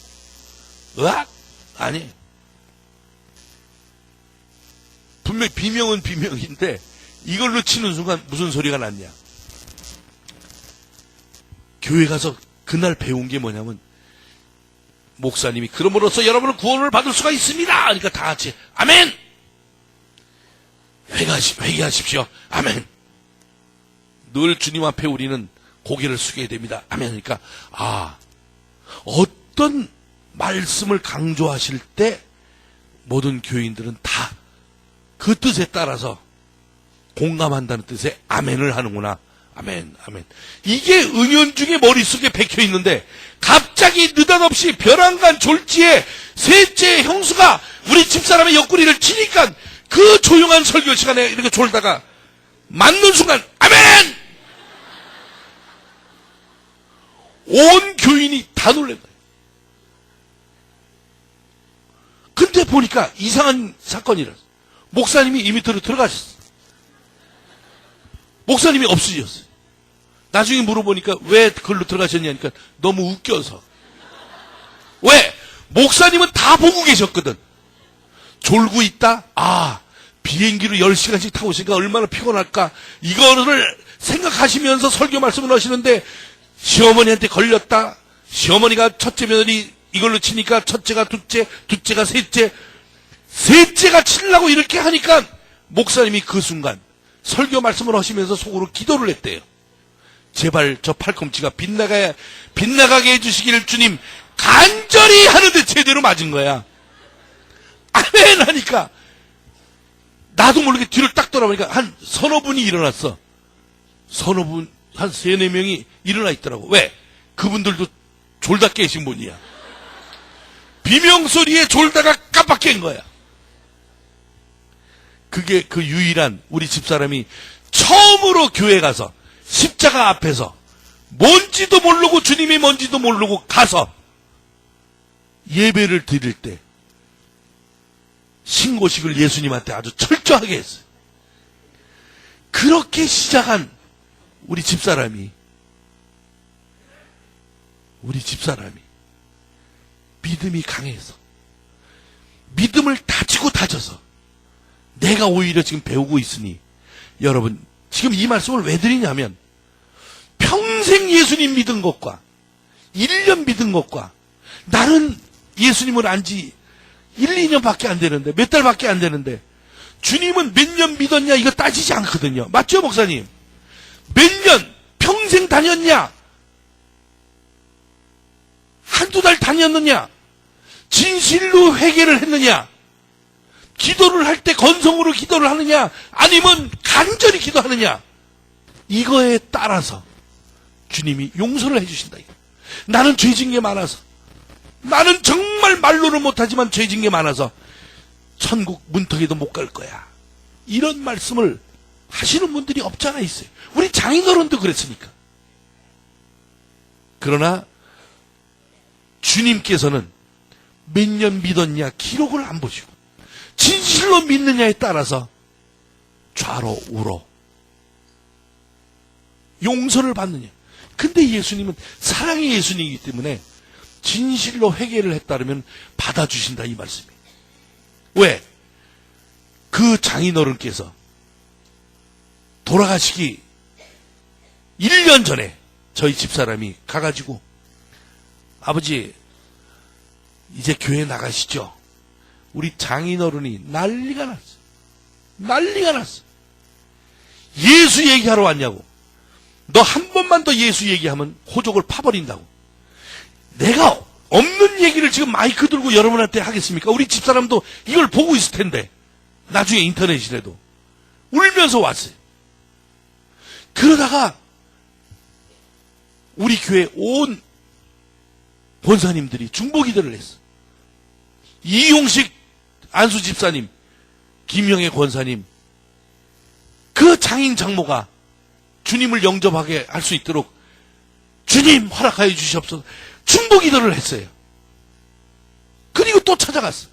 으악? 아니. 분명히 비명은 비명인데 이걸로 치는 순간 무슨 소리가 났냐. 교회 가서 그날 배운 게 뭐냐면 목사님이 그럼으로써 여러분은 구원을 받을 수가 있습니다. 그러니까 다 같이 아멘. 회개하십시오. 아멘. 늘 주님 앞에 우리는 고개를 숙여야 됩니다. 아멘. 그러니까 어떤 말씀을 강조하실 때 모든 교인들은 다 그 뜻에 따라서 공감한다는 뜻의 아멘을 하는구나. 아멘, 아멘. 이게 은연중에 머릿속에 박혀 있는데 갑자기 느닷없이 벼랑간 졸지에 셋째 형수가 우리 집사람의 옆구리를 치니까 그 조용한 설교 시간에 이렇게 졸다가 맞는 순간 아멘! 온 교인이 다 놀란 거예요. 근데 보니까 이상한 사건이라서 목사님이 이 밑으로 들어가셨어요. 목사님이 없어졌어요. 나중에 물어보니까 왜 글로 들어가셨냐니까 너무 웃겨서. 왜? 목사님은 다 보고 계셨거든. 졸고 있다? 비행기로 10시간씩 타고 있으니까 얼마나 피곤할까? 이거를 생각하시면서 설교 말씀을 하시는데 시어머니한테 걸렸다. 시어머니가 첫째 며느리 이걸로 치니까 첫째가 둘째, 둘째가 셋째, 셋째가 치려고 이렇게 하니까 목사님이 그 순간 설교 말씀을 하시면서 속으로 기도를 했대요. 제발 저 팔꿈치가 빗나가게 해주시기를 주님 간절히 하는데 제대로 맞은 거야. 아멘 하니까 나도 모르게 뒤를 딱 돌아보니까 한 서너 분이 일어났어. 서너 분, 한 세네 명이 일어나 있더라고. 왜? 그분들도 졸다 깨신 분이야. 비명소리에 졸다가 깜빡 깬 거야. 그게 그 유일한 우리 집사람이 처음으로 교회 가서 십자가 앞에서 뭔지도 모르고 주님이 뭔지도 모르고 가서 예배를 드릴 때 신고식을 예수님한테 아주 철저하게 했어요. 그렇게 시작한 우리 집사람이 믿음이 강해서 믿음을 다지고 다져서 내가 오히려 지금 배우고 있으니 여러분 지금 이 말씀을 왜 드리냐면 평생 예수님 믿은 것과 1년 믿은 것과 나는 예수님을 안지 1, 2년밖에 안 되는데 몇 달밖에 안 되는데 주님은 몇 년 믿었냐 이거 따지지 않거든요. 맞죠 목사님? 몇 년 평생 다녔냐? 한두 달 다녔느냐? 진실로 회개를 했느냐? 기도를 할 때 건성으로 기도를 하느냐? 아니면 간절히 기도하느냐? 이거에 따라서 주님이 용서를 해주신다. 나는 죄진 게 많아서 나는 정말 말로는 못하지만 죄진 게 많아서 천국 문턱에도 못 갈 거야. 이런 말씀을 하시는 분들이 없잖아 있어요. 우리 장인어른도 그랬으니까. 그러나 주님께서는 몇 년 믿었냐 기록을 안 보시고 진실로 믿느냐에 따라서 좌로 우로 용서를 받느냐. 근데 예수님은 사랑의 예수님이기 때문에 진실로 회개를 했다면 받아주신다 이 말씀이에요. 왜? 그 장인어른께서 돌아가시기 1년 전에 저희 집사람이 가가지고 아버지 이제 교회 나가시죠. 우리 장인어른이 난리가 났어. 난리가 났어. 예수 얘기하러 왔냐고. 너 한 번만 더 예수 얘기하면 호족을 파버린다고. 내가 없는 얘기를 지금 마이크 들고 여러분한테 하겠습니까? 우리 집사람도 이걸 보고 있을 텐데 나중에 인터넷이라도 울면서 왔어요. 그러다가 우리 교회 온 권사님들이 중보기도를 했어. 이용식 안수 집사님, 김영애 권사님, 그 장인 장모가 주님을 영접하게 할 수 있도록 주님 허락하여 주시옵소서 중보기도를 했어요. 또 찾아갔어.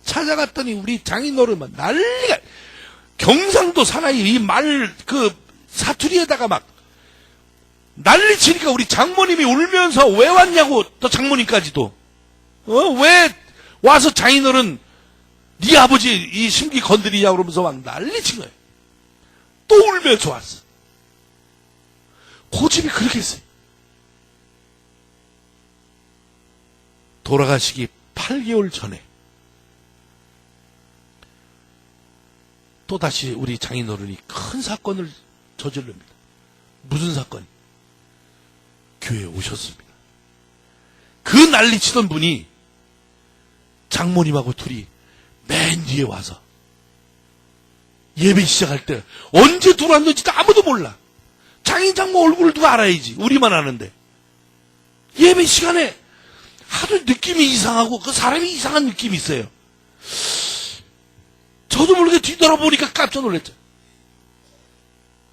찾아갔더니 우리 장인어른 막 난리가, 경상도 사나이 이 사투리에다가 막 난리 치니까 우리 장모님이 울면서 왜 왔냐고, 또 장모님까지도. 왜 와서 장인어른 네 아버지 이 심기 건드리냐고 그러면서 막 난리 친 거예요. 또 울면서 왔어. 고집이 그렇게 했어요. 돌아가시기 8개월 전에 또다시 우리 장인어른이 큰 사건을 저지릅니다. 무슨 사건? 교회에 오셨습니다. 그 난리치던 분이 장모님하고 둘이 맨 뒤에 와서 예배 시작할 때 언제 들어왔는지도 아무도 몰라. 장인 장모 얼굴을 누가 알아야지. 우리만 아는데. 예배 시간에 하도 느낌이 이상하고 그 사람이 이상한 느낌이 있어요. 저도 모르게 뒤돌아보니까 깜짝 놀랐죠.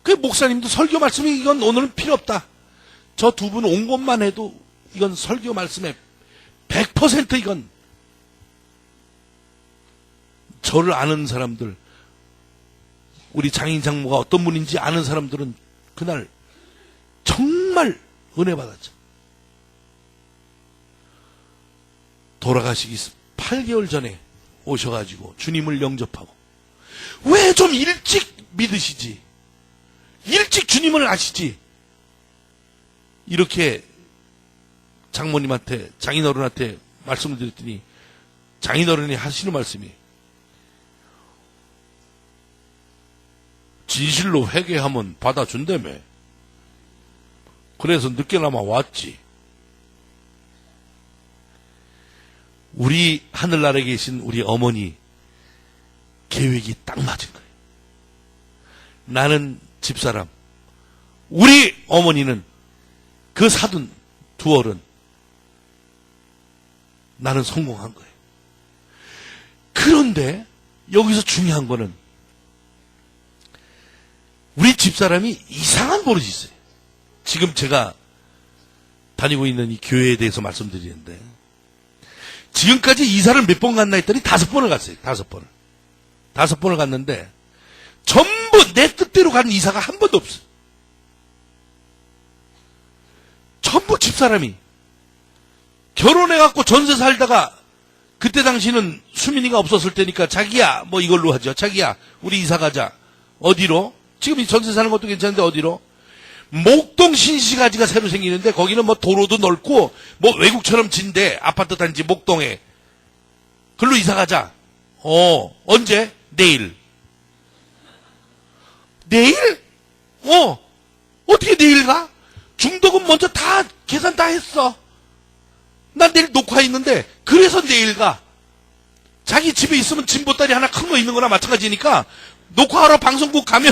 그 목사님도 설교 말씀이 이건 오늘은 필요 없다. 저 두 분 온 것만 해도 이건 설교 말씀에 100% 이건 저를 아는 사람들, 우리 장인 장모가 어떤 분인지 아는 사람들은 그날 정말 은혜 받았죠. 돌아가시기 8개월 전에 오셔가지고 주님을 영접하고, 왜 좀 일찍 믿으시지? 일찍 주님을 아시지? 이렇게 장모님한테, 장인어른한테 말씀을 드렸더니 장인어른이 하시는 말씀이, 진실로 회개하면 받아준다며. 그래서 늦게나마 왔지. 우리 하늘나라에 계신 우리 어머니 계획이 딱 맞은 거예요. 나는 집사람, 우리 어머니는 그 사돈 두 어른, 나는 성공한 거예요. 그런데 여기서 중요한 거는 우리 집사람이 이상한 버릇이 있어요. 지금 제가 다니고 있는 이 교회에 대해서 말씀드리는데, 지금까지 이사를 몇 번 갔나 했더니 5번을 갔어요. 5번을. 5번을 갔는데 전부 내 뜻대로 가는 이사가 한 번도 없어요. 전부 집사람이 결혼해갖고 전세 살다가, 그때 당시는 수민이가 없었을 때니까, 자기야 뭐 이걸로 하죠. 자기야 우리 이사 가자. 어디로? 지금 이 전세 사는 것도 괜찮은데 어디로? 목동 신시가지가 새로 생기는데 거기는 뭐 도로도 넓고 뭐 외국처럼 진데, 아파트 단지 목동에. 글로 이사 가자. 언제? 내일. 내일? 어떻게 내일 가? 중도금 먼저 다 계산 다 했어. 난 내일 녹화 있는데 그래서 내일 가. 자기 집에 있으면 짐보따리 하나 큰 거 있는 거나 마찬가지니까, 녹화하러 방송국 가면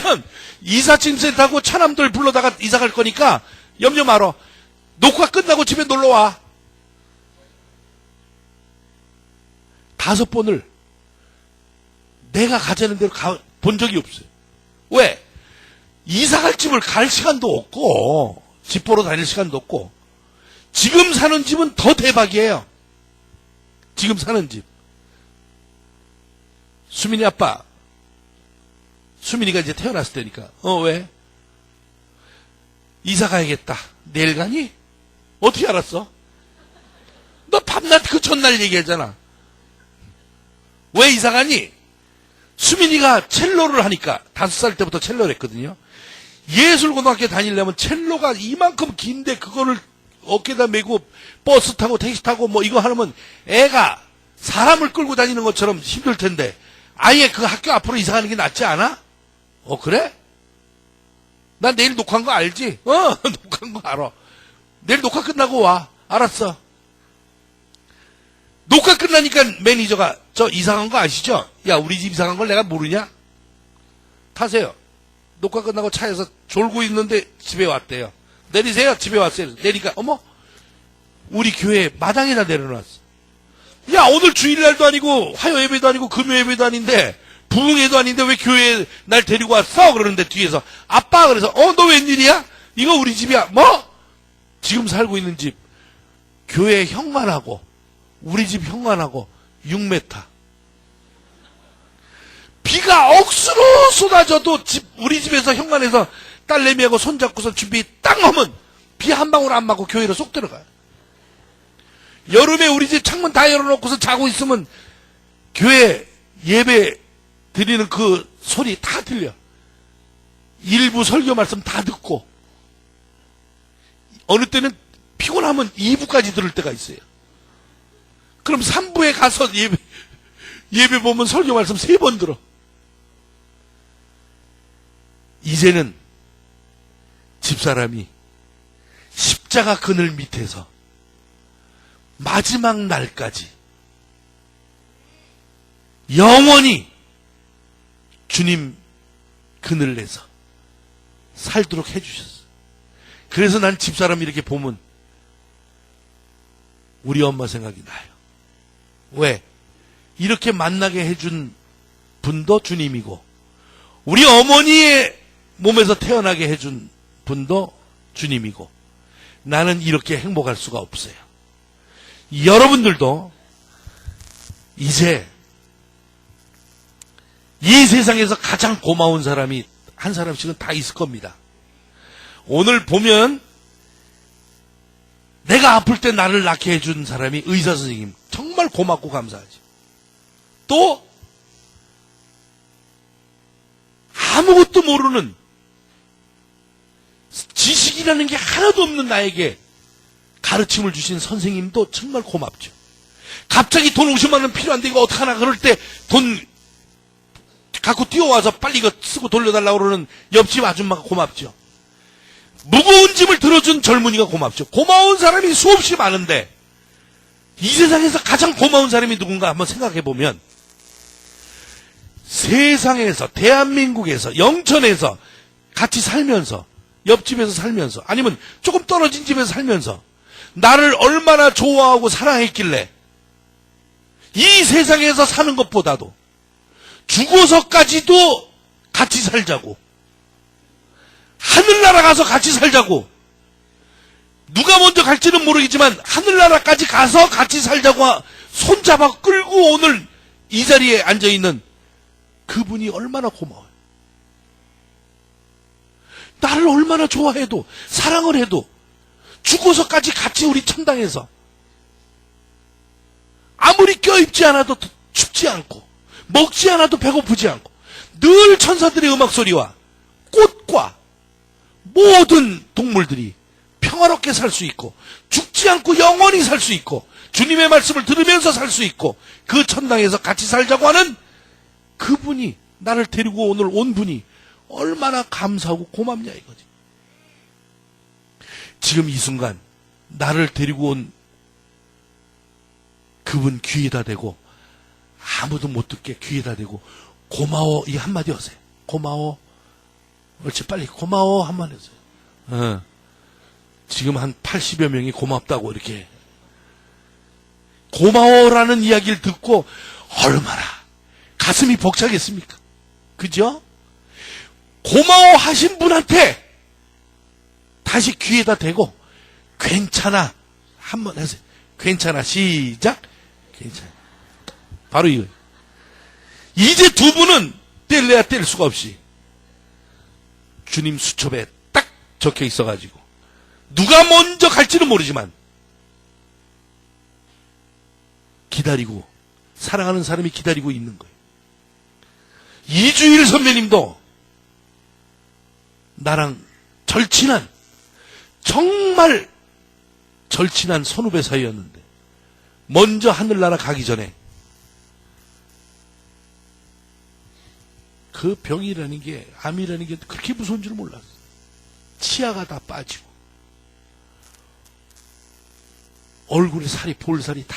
이사짐센터하고 차남들 불러다가 이사 갈 거니까 염려 말어. 녹화 끝나고 집에 놀러 와. 5번을 내가 가자는 대로 본 적이 없어요. 왜? 이사 갈 집을 갈 시간도 없고, 집 보러 다닐 시간도 없고. 지금 사는 집은 더 대박이에요. 지금 사는 집. 수민이 아빠, 수민이가 이제 태어났을 때니까. 왜? 이사 가야겠다. 내일 가니? 어떻게 알았어? 너 밤낮 그 전날 얘기하잖아. 왜 이사 가니? 수민이가 첼로를 하니까, 5살 때부터 첼로를 했거든요. 예술고등학교 다니려면 첼로가 이만큼 긴데 그거를 어깨에다 메고 버스 타고 택시 타고 뭐 이거 하려면 애가 사람을 끌고 다니는 것처럼 힘들 텐데, 아예 그 학교 앞으로 이사 가는 게 낫지 않아? 그래? 난 내일 녹화한 거 알지? 녹화한 거 알아. 내일 녹화 끝나고 와. 알았어. 녹화 끝나니까 매니저가, 저 이사 간 거 아시죠? 야, 우리 집 이사 간 걸 내가 모르냐? 타세요. 녹화 끝나고 차에서 졸고 있는데 집에 왔대요. 내리세요. 집에 왔어요. 내리니까, 어머, 우리 교회 마당에다 내려놨어. 야, 오늘 주일날도 아니고 화요 예배도 아니고 금요 예배도 아닌데 부흥회도 아닌데 왜 교회에 날 데리고 왔어? 그러는데 뒤에서 아빠, 그래서 너 웬일이야? 이거 우리 집이야. 뭐? 지금 살고 있는 집 교회 현관하고 우리 집 현관하고 6m. 비가 억수로 쏟아져도 우리 집에서 현관에서 딸내미하고 손잡고서 준비 땅 하면 비 한 방울 안 맞고 교회로 쏙 들어가요. 여름에 우리 집 창문 다 열어놓고서 자고 있으면 교회 예배 드리는 그 소리 다 들려. 일부 설교 말씀 다 듣고, 어느 때는 피곤하면 2부까지 들을 때가 있어요. 그럼 3부에 가서 예배 보면 설교 말씀 3번 들어. 이제는 집사람이 십자가 그늘 밑에서 마지막 날까지 영원히 주님 그늘에서 살도록 해주셨어요. 그래서 난 집사람 이렇게 보면 우리 엄마 생각이 나요. 왜? 이렇게 만나게 해준 분도 주님이고, 우리 어머니의 몸에서 태어나게 해준 분도 주님이고, 나는 이렇게 행복할 수가 없어요. 여러분들도 이제 이 세상에서 가장 고마운 사람이 한 사람씩은 다 있을 겁니다. 오늘 보면 내가 아플 때 나를 낫게 해준 사람이 의사 선생님, 정말 고맙고 감사하지. 또 아무것도 모르는, 지식이라는 게 하나도 없는 나에게 가르침을 주신 선생님도 정말 고맙죠. 갑자기 돈 50만 원 필요한데 이거 어떡하나 그럴 때 돈 갖고 뛰어와서 빨리 이거 쓰고 돌려달라고 그러는 옆집 아줌마가 고맙죠. 무거운 짐을 들어준 젊은이가 고맙죠. 고마운 사람이 수없이 많은데 이 세상에서 가장 고마운 사람이 누군가 한번 생각해 보면, 세상에서, 대한민국에서, 영천에서 같이 살면서, 옆집에서 살면서, 아니면 조금 떨어진 집에서 살면서 나를 얼마나 좋아하고 사랑했길래 이 세상에서 사는 것보다도 죽어서까지도 같이 살자고, 하늘나라 가서 같이 살자고, 누가 먼저 갈지는 모르겠지만 하늘나라까지 가서 같이 살자고 손잡아 끌고 오늘 이 자리에 앉아있는 그분이 얼마나 고마워요. 나를 얼마나 좋아해도, 사랑을 해도 죽어서까지 같이 우리 천당에서 아무리 껴입지 않아도 춥지 않고, 먹지 않아도 배고프지 않고, 늘 천사들의 음악소리와 꽃과 모든 동물들이 평화롭게 살 수 있고, 죽지 않고 영원히 살 수 있고, 주님의 말씀을 들으면서 살 수 있고, 그 천당에서 같이 살자고 하는 그분이, 나를 데리고 오늘 온 분이 얼마나 감사하고 고맙냐 이거지. 지금 이 순간 나를 데리고 온 그분 귀에다 대고, 아무도 못 듣게 귀에다 대고 고마워 이 한마디 하세요. 고마워. 옳지, 빨리 고마워 한마디 하세요. 지금 한 80여 명이 고맙다고 이렇게 고마워라는 이야기를 듣고 얼마나 가슴이 벅차겠습니까? 그죠? 고마워하신 분한테 다시 귀에다 대고 괜찮아 한번 하세요. 괜찮아. 시작. 괜찮아. 바로 이거. 이제 두 분은 뗄래야 뗄 수가 없이 주님 수첩에 딱 적혀 있어가지고 누가 먼저 갈지는 모르지만 기다리고, 사랑하는 사람이 기다리고 있는 거예요. 이주일 선배님도 나랑 절친한, 정말 절친한 선후배 사이였는데 먼저 하늘나라 가기 전에 그 병이라는 게, 암이라는 게 그렇게 무서운 줄 몰랐어요. 치아가 다 빠지고 얼굴에 살이, 볼살이 다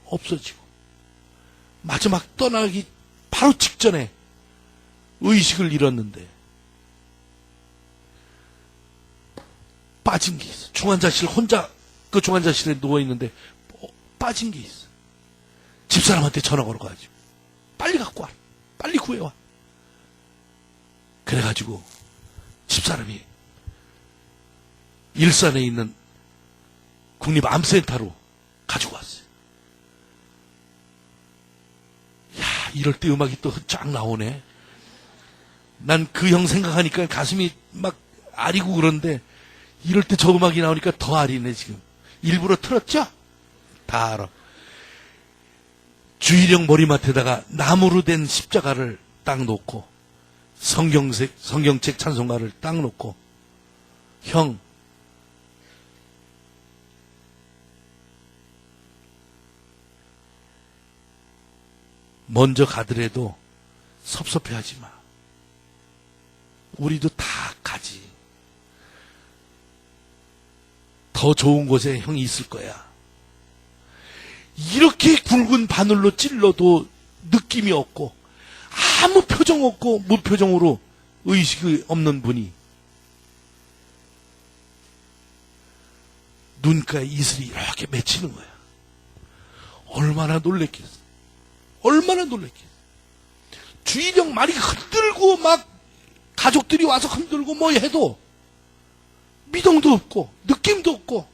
없어지고 마지막 떠나기 바로 직전에 의식을 잃었는데 빠진 게 있어. 중환자실 혼자 그 중환자실에 누워있는데 빠진 게 있어. 집사람한테 전화 걸어가지고 빨리 갖고 와, 빨리 구해와. 그래가지고 집사람이 일산에 있는 국립암센터로 가지고 왔어요. 이럴 때 음악이 또 쫙 나오네. 난 그 형 생각하니까 가슴이 막 아리고 그런데 이럴 때 저 음악이 나오니까 더 아리네 지금. 일부러 틀었죠? 다 알아. 주일영 머리맡에다가 나무로 된 십자가를 딱 놓고 성경책 찬송가를 딱 놓고 형 먼저 가더라도 섭섭해하지 마. 우리도 다 가지. 더 좋은 곳에 형이 있을 거야. 이렇게 굵은 바늘로 찔러도 느낌이 없고 아무 표정 없고 무표정으로 의식이 없는 분이 눈가에 이슬이 이렇게 맺히는 거야. 얼마나 놀랬겠어. 얼마나 놀랬겠어. 주일영 말이 흔들고 막 가족들이 와서 흔들고 뭐 해도 미동도 없고 느낌도 없고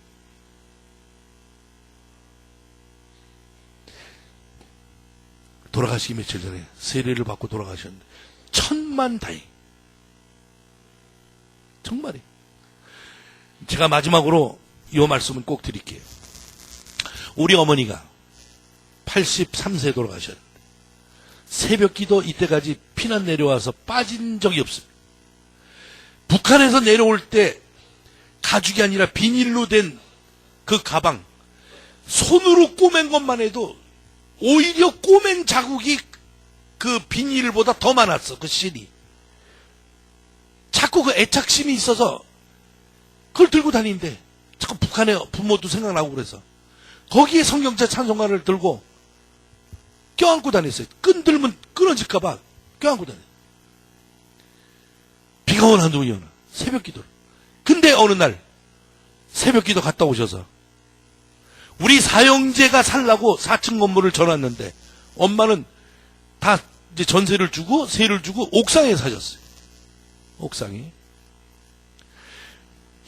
돌아가시기 며칠 전에 세례를 받고 돌아가셨는데 천만다행. 정말이. 제가 마지막으로 이 말씀은 꼭 드릴게요. 우리 어머니가 83세 돌아가셨는데 새벽기도 이때까지 피난 내려와서 빠진 적이 없습니다. 북한에서 내려올 때 가죽이 아니라 비닐로 된 그 가방 손으로 꼬맨 것만 해도 오히려 꼬맨 자국이 그 비닐보다 더 많았어. 그 실이. 자꾸 그 애착심이 있어서 그걸 들고 다니는데 자꾸 북한의 부모도 생각나고 그래서 거기에 성경책 찬송가를 들고 껴안고 다녔어요. 끈들면 끊어질까봐 껴안고 다녔어요. 비가 오나 눈이 오나 새벽 기도를. 근데 어느 날 새벽 기도 갔다 오셔서 우리 사형제가 살라고 4층 건물을 전왔는데 엄마는 다 이제 전세를 주고 세를 주고 옥상에 사셨어요. 옥상에.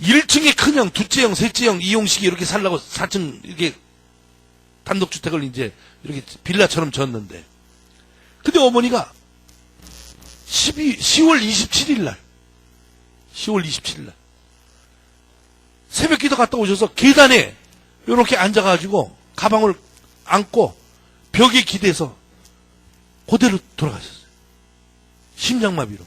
1층에 큰형, 둘째형, 셋째형, 이용식이 이렇게 살라고 4층 이렇게 단독주택을 이제 이렇게 빌라처럼 졌는데 근데 어머니가 10월 27일 날 새벽 기도 갔다 오셔서 계단에 이렇게 앉아가지고 가방을 안고 벽에 기대서 그대로 돌아가셨어요. 심장마비로.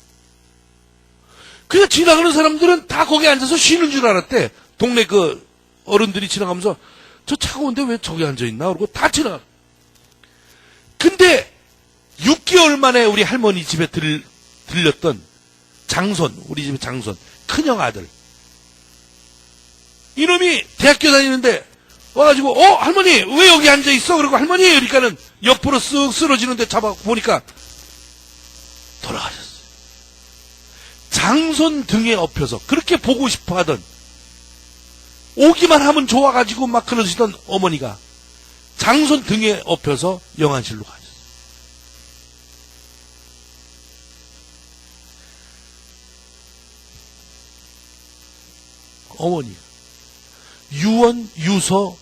그냥 지나가는 사람들은 다 거기 앉아서 쉬는 줄 알았대. 동네 그 어른들이 지나가면서 저 차가운데 왜 저기 앉아있나? 그러고 다 지나가. 근데 6개월 만에 우리 할머니 집에 들렸던 장손, 우리 집의 장손, 큰형 아들. 이놈이 대학교 다니는데 와가지고 할머니 왜 여기 앉아있어? 그러고 할머니 그러니까는 옆으로 쓱 쓰러지는데 잡아 보니까 돌아가셨어요. 장손 등에 엎여서 그렇게 보고 싶어 하던 오기만 하면 좋아가지고 막 그러시던 어머니가 장손 등에 엎여서 영안실로 가셨어요. 어머니 유언, 유서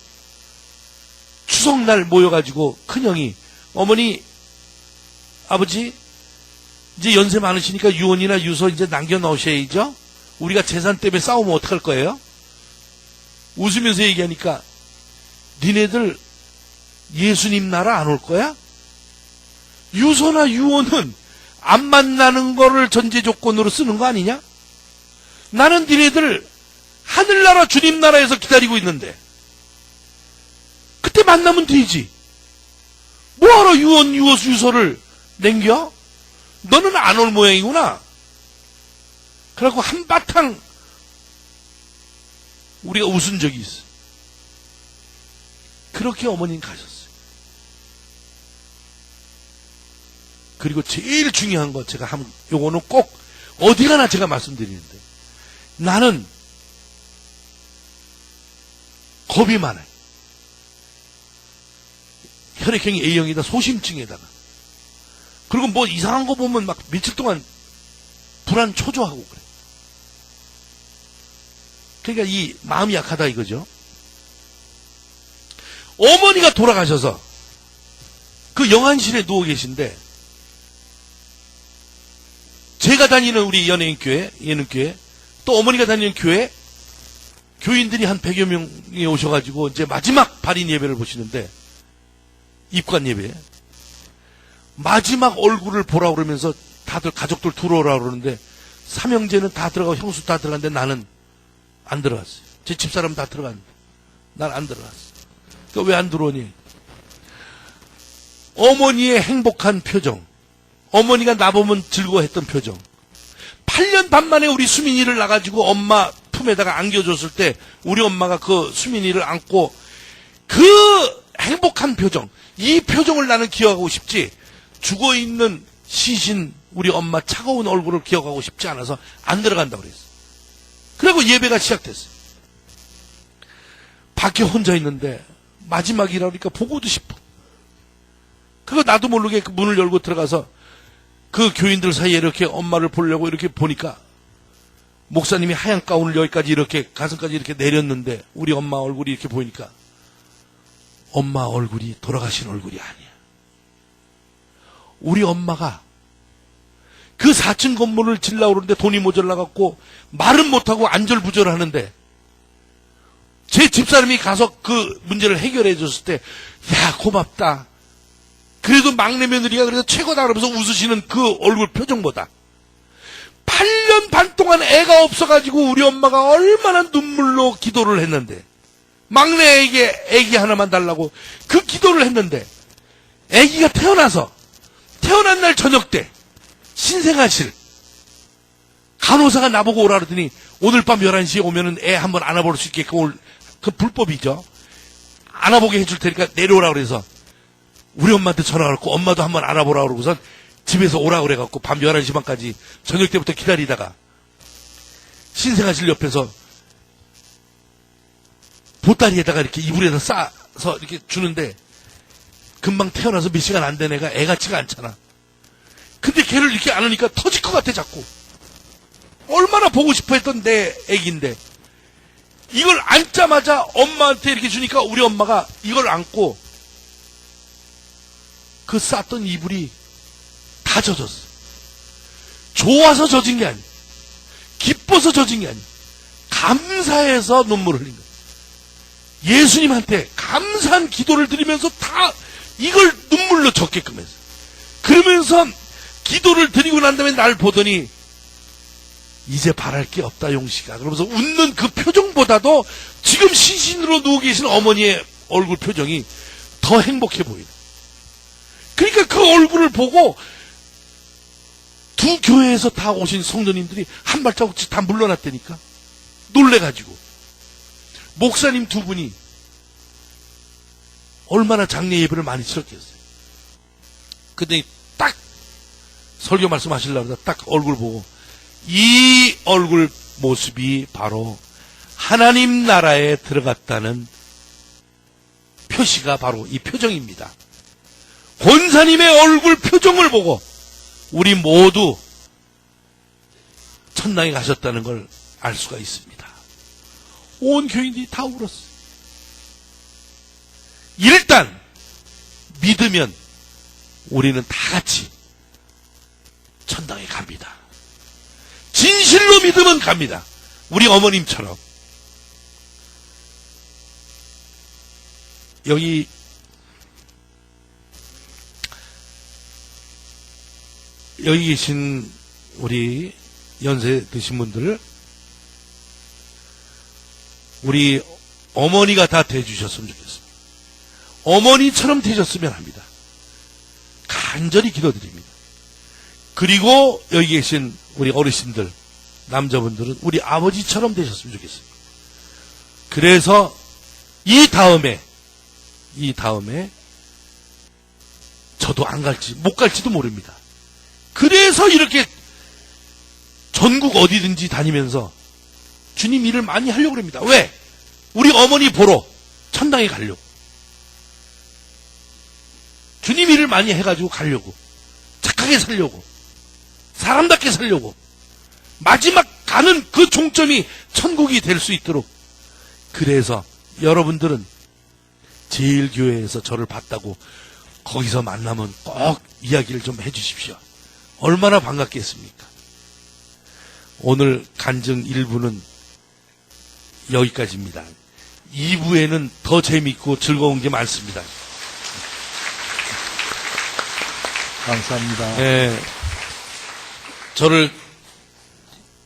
추석날 모여가지고 큰형이 어머니 아버지 이제 연세 많으시니까 유언이나 유서 이제 남겨 넣으셔야죠. 우리가 재산 때문에 싸우면 어떡할 거예요? 웃으면서 얘기하니까 니네들 예수님 나라 안 올 거야? 유서나 유언은 안 만나는 거를 전제 조건으로 쓰는 거 아니냐? 나는 니네들 하늘나라 주님 나라에서 기다리고 있는데 그때 만나면 되지. 뭐하러 유언 유서를 남겨? 너는 안 올 모양이구나. 그래갖고 한바탕 우리가 웃은 적이 있어. 그렇게 어머니는 가셨어요. 그리고 제일 중요한 거 제가 요거는 꼭 어디 가나 제가 말씀드리는데 나는 겁이 많아요. 혈액형이 A형이다 소심증에다가 그리고 뭐 이상한 거 보면 막 며칠 동안 불안 초조하고 그래. 그러니까 이 마음이 약하다 이거죠. 어머니가 돌아가셔서 그 영안실에 누워 계신데 어머니가 다니는 우리 연예인교회, 예능교회, 또 어머니가 다니는 교회, 교인들이 한 100여 명이 오셔가지고 이제 마지막 발인 예배를 보시는데, 입관 예배. 마지막 얼굴을 보라 그러면서 다들 가족들 들어오라 그러는데, 삼형제는 다 들어가고 형수 다 들어갔는데 나는 안 들어갔어요. 제 집사람 다 들어갔는데 난 안 들어갔어. 그러니까 왜 안 들어오니? 어머니의 행복한 표정, 어머니가 나보면 즐거워했던 표정. 8년 반 만에 우리 수민이를 나가지고 엄마 품에다가 안겨줬을 때 우리 엄마가 그 수민이를 안고 그 행복한 표정, 이 표정을 나는 기억하고 싶지, 죽어있는 시신 우리 엄마 차가운 얼굴을 기억하고 싶지 않아서 안 들어간다고 그랬어. 그리고 예배가 시작됐어요. 밖에 혼자 있는데 마지막이라 그러니까 보고도 싶어. 그거 나도 모르게 그 문을 열고 들어가서 그 교인들 사이에 이렇게 엄마를 보려고 이렇게 보니까 목사님이 하얀 가운을 여기까지 이렇게 가슴까지 이렇게 내렸는데 우리 엄마 얼굴이 이렇게 보이니까 엄마 얼굴이 돌아가신 얼굴이 아니야. 우리 엄마가 그 4층 건물을 질려고 그러는데 돈이 모자라갖고 말은 못하고 안절부절하는데 제 집사람이 가서 그 문제를 해결해 줬을 때, 야, 고맙다. 그래도 막내 며느리가 그래도 최고다 그러면서 웃으시는 그 얼굴 표정보다 8년 반 동안 애가 없어가지고 우리 엄마가 얼마나 눈물로 기도를 했는데, 막내에게 애기 하나만 달라고 그 기도를 했는데, 애기가 태어난 날 저녁 때 신생아실 간호사가 나보고 오라 그러더니 오늘 밤 11시에 오면은 애 한번 안아볼 수 있게끔 올, 그 불법이죠. 안아보게 해줄 테니까 내려오라 그래서 우리 엄마한테 전화 걸고 엄마도 한번 안아보라 그러고선 집에서 오라 그래갖고 밤 11시 반까지 저녁 때부터 기다리다가 신생아실 옆에서 보따리에다가 이렇게 이불에다 싸서 이렇게 주는데 금방 태어나서 몇 시간 안 된 애가 애 같지가 않잖아. 근데 걔를 이렇게 안으니까 터질 것 같아 자꾸. 얼마나 보고 싶어 했던 내 애기인데 이걸 앉자마자 엄마한테 이렇게 주니까 우리 엄마가 이걸 안고 그 쌌던 이불이 다 젖었어. 좋아서 젖은 게 아니야. 기뻐서 젖은 게 아니야. 감사해서 눈물을 흘린 거야. 예수님한테 감사한 기도를 드리면서 다 이걸 눈물로 젖게끔 했어. 그러면서 기도를 드리고 난 다음에 날 보더니 이제 바랄 게 없다 용식아 그러면서 웃는 그 표정보다도 지금 시신으로 누워 계신 어머니의 얼굴 표정이 더 행복해 보이네. 그러니까 그 얼굴을 보고 두 교회에서 다 오신 성도님들이 한 발자국씩 다 물러났다니까. 놀래가지고 목사님 두 분이 얼마나 장례 예배를 많이 치렀겠어요. 근데 딱 설교 말씀하시려고 딱 얼굴 보고 이 얼굴 모습이 바로 하나님 나라에 들어갔다는 표시가 바로 이 표정입니다. 권사님의 얼굴 표정을 보고 우리 모두 천당에 가셨다는 걸 알 수가 있습니다. 온 교인들이 다 울었어요. 일단 믿으면 우리는 다 같이 천당에 갑니다. 진실로 믿으면 갑니다. 우리 어머님처럼. 여기 계신 우리 연세 드신 분들을 우리 어머니가 다 돼주셨으면 좋겠습니다. 어머니처럼 되셨으면 합니다. 간절히 기도드립니다. 그리고 여기 계신 우리 어르신들, 남자분들은 우리 아버지처럼 되셨으면 좋겠습니다. 그래서 이 다음에 저도 안 갈지, 못 갈지도 모릅니다. 그래서 이렇게 전국 어디든지 다니면서 주님 일을 많이 하려고 합니다. 왜? 우리 어머니 보러 천당에 가려고. 주님 일을 많이 해가지고 가려고. 착하게 살려고. 사람답게 살려고. 마지막 가는 그 종점이 천국이 될 수 있도록. 그래서 여러분들은 제일교회에서 저를 봤다고 거기서 만나면 꼭 이야기를 좀 해주십시오. 얼마나 반갑겠습니까? 오늘 간증 1부는 여기까지입니다. 2부에는 더 재밌고 즐거운 게 많습니다. 감사합니다. 예, 저를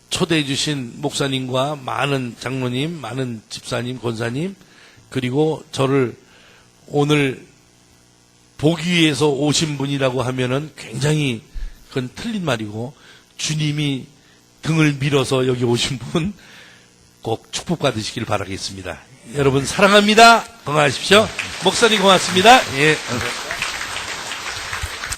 초대해 주신 목사님과 많은 장로님, 많은 집사님, 권사님, 그리고 저를 오늘 보기 위해서 오신 분이라고 하면은 굉장히 그건 틀린 말이고, 주님이 등을 밀어서 여기 오신 분 꼭 축복받으시길 바라겠습니다. 여러분 사랑합니다. 건강하십시오. 목사님 고맙습니다. 예.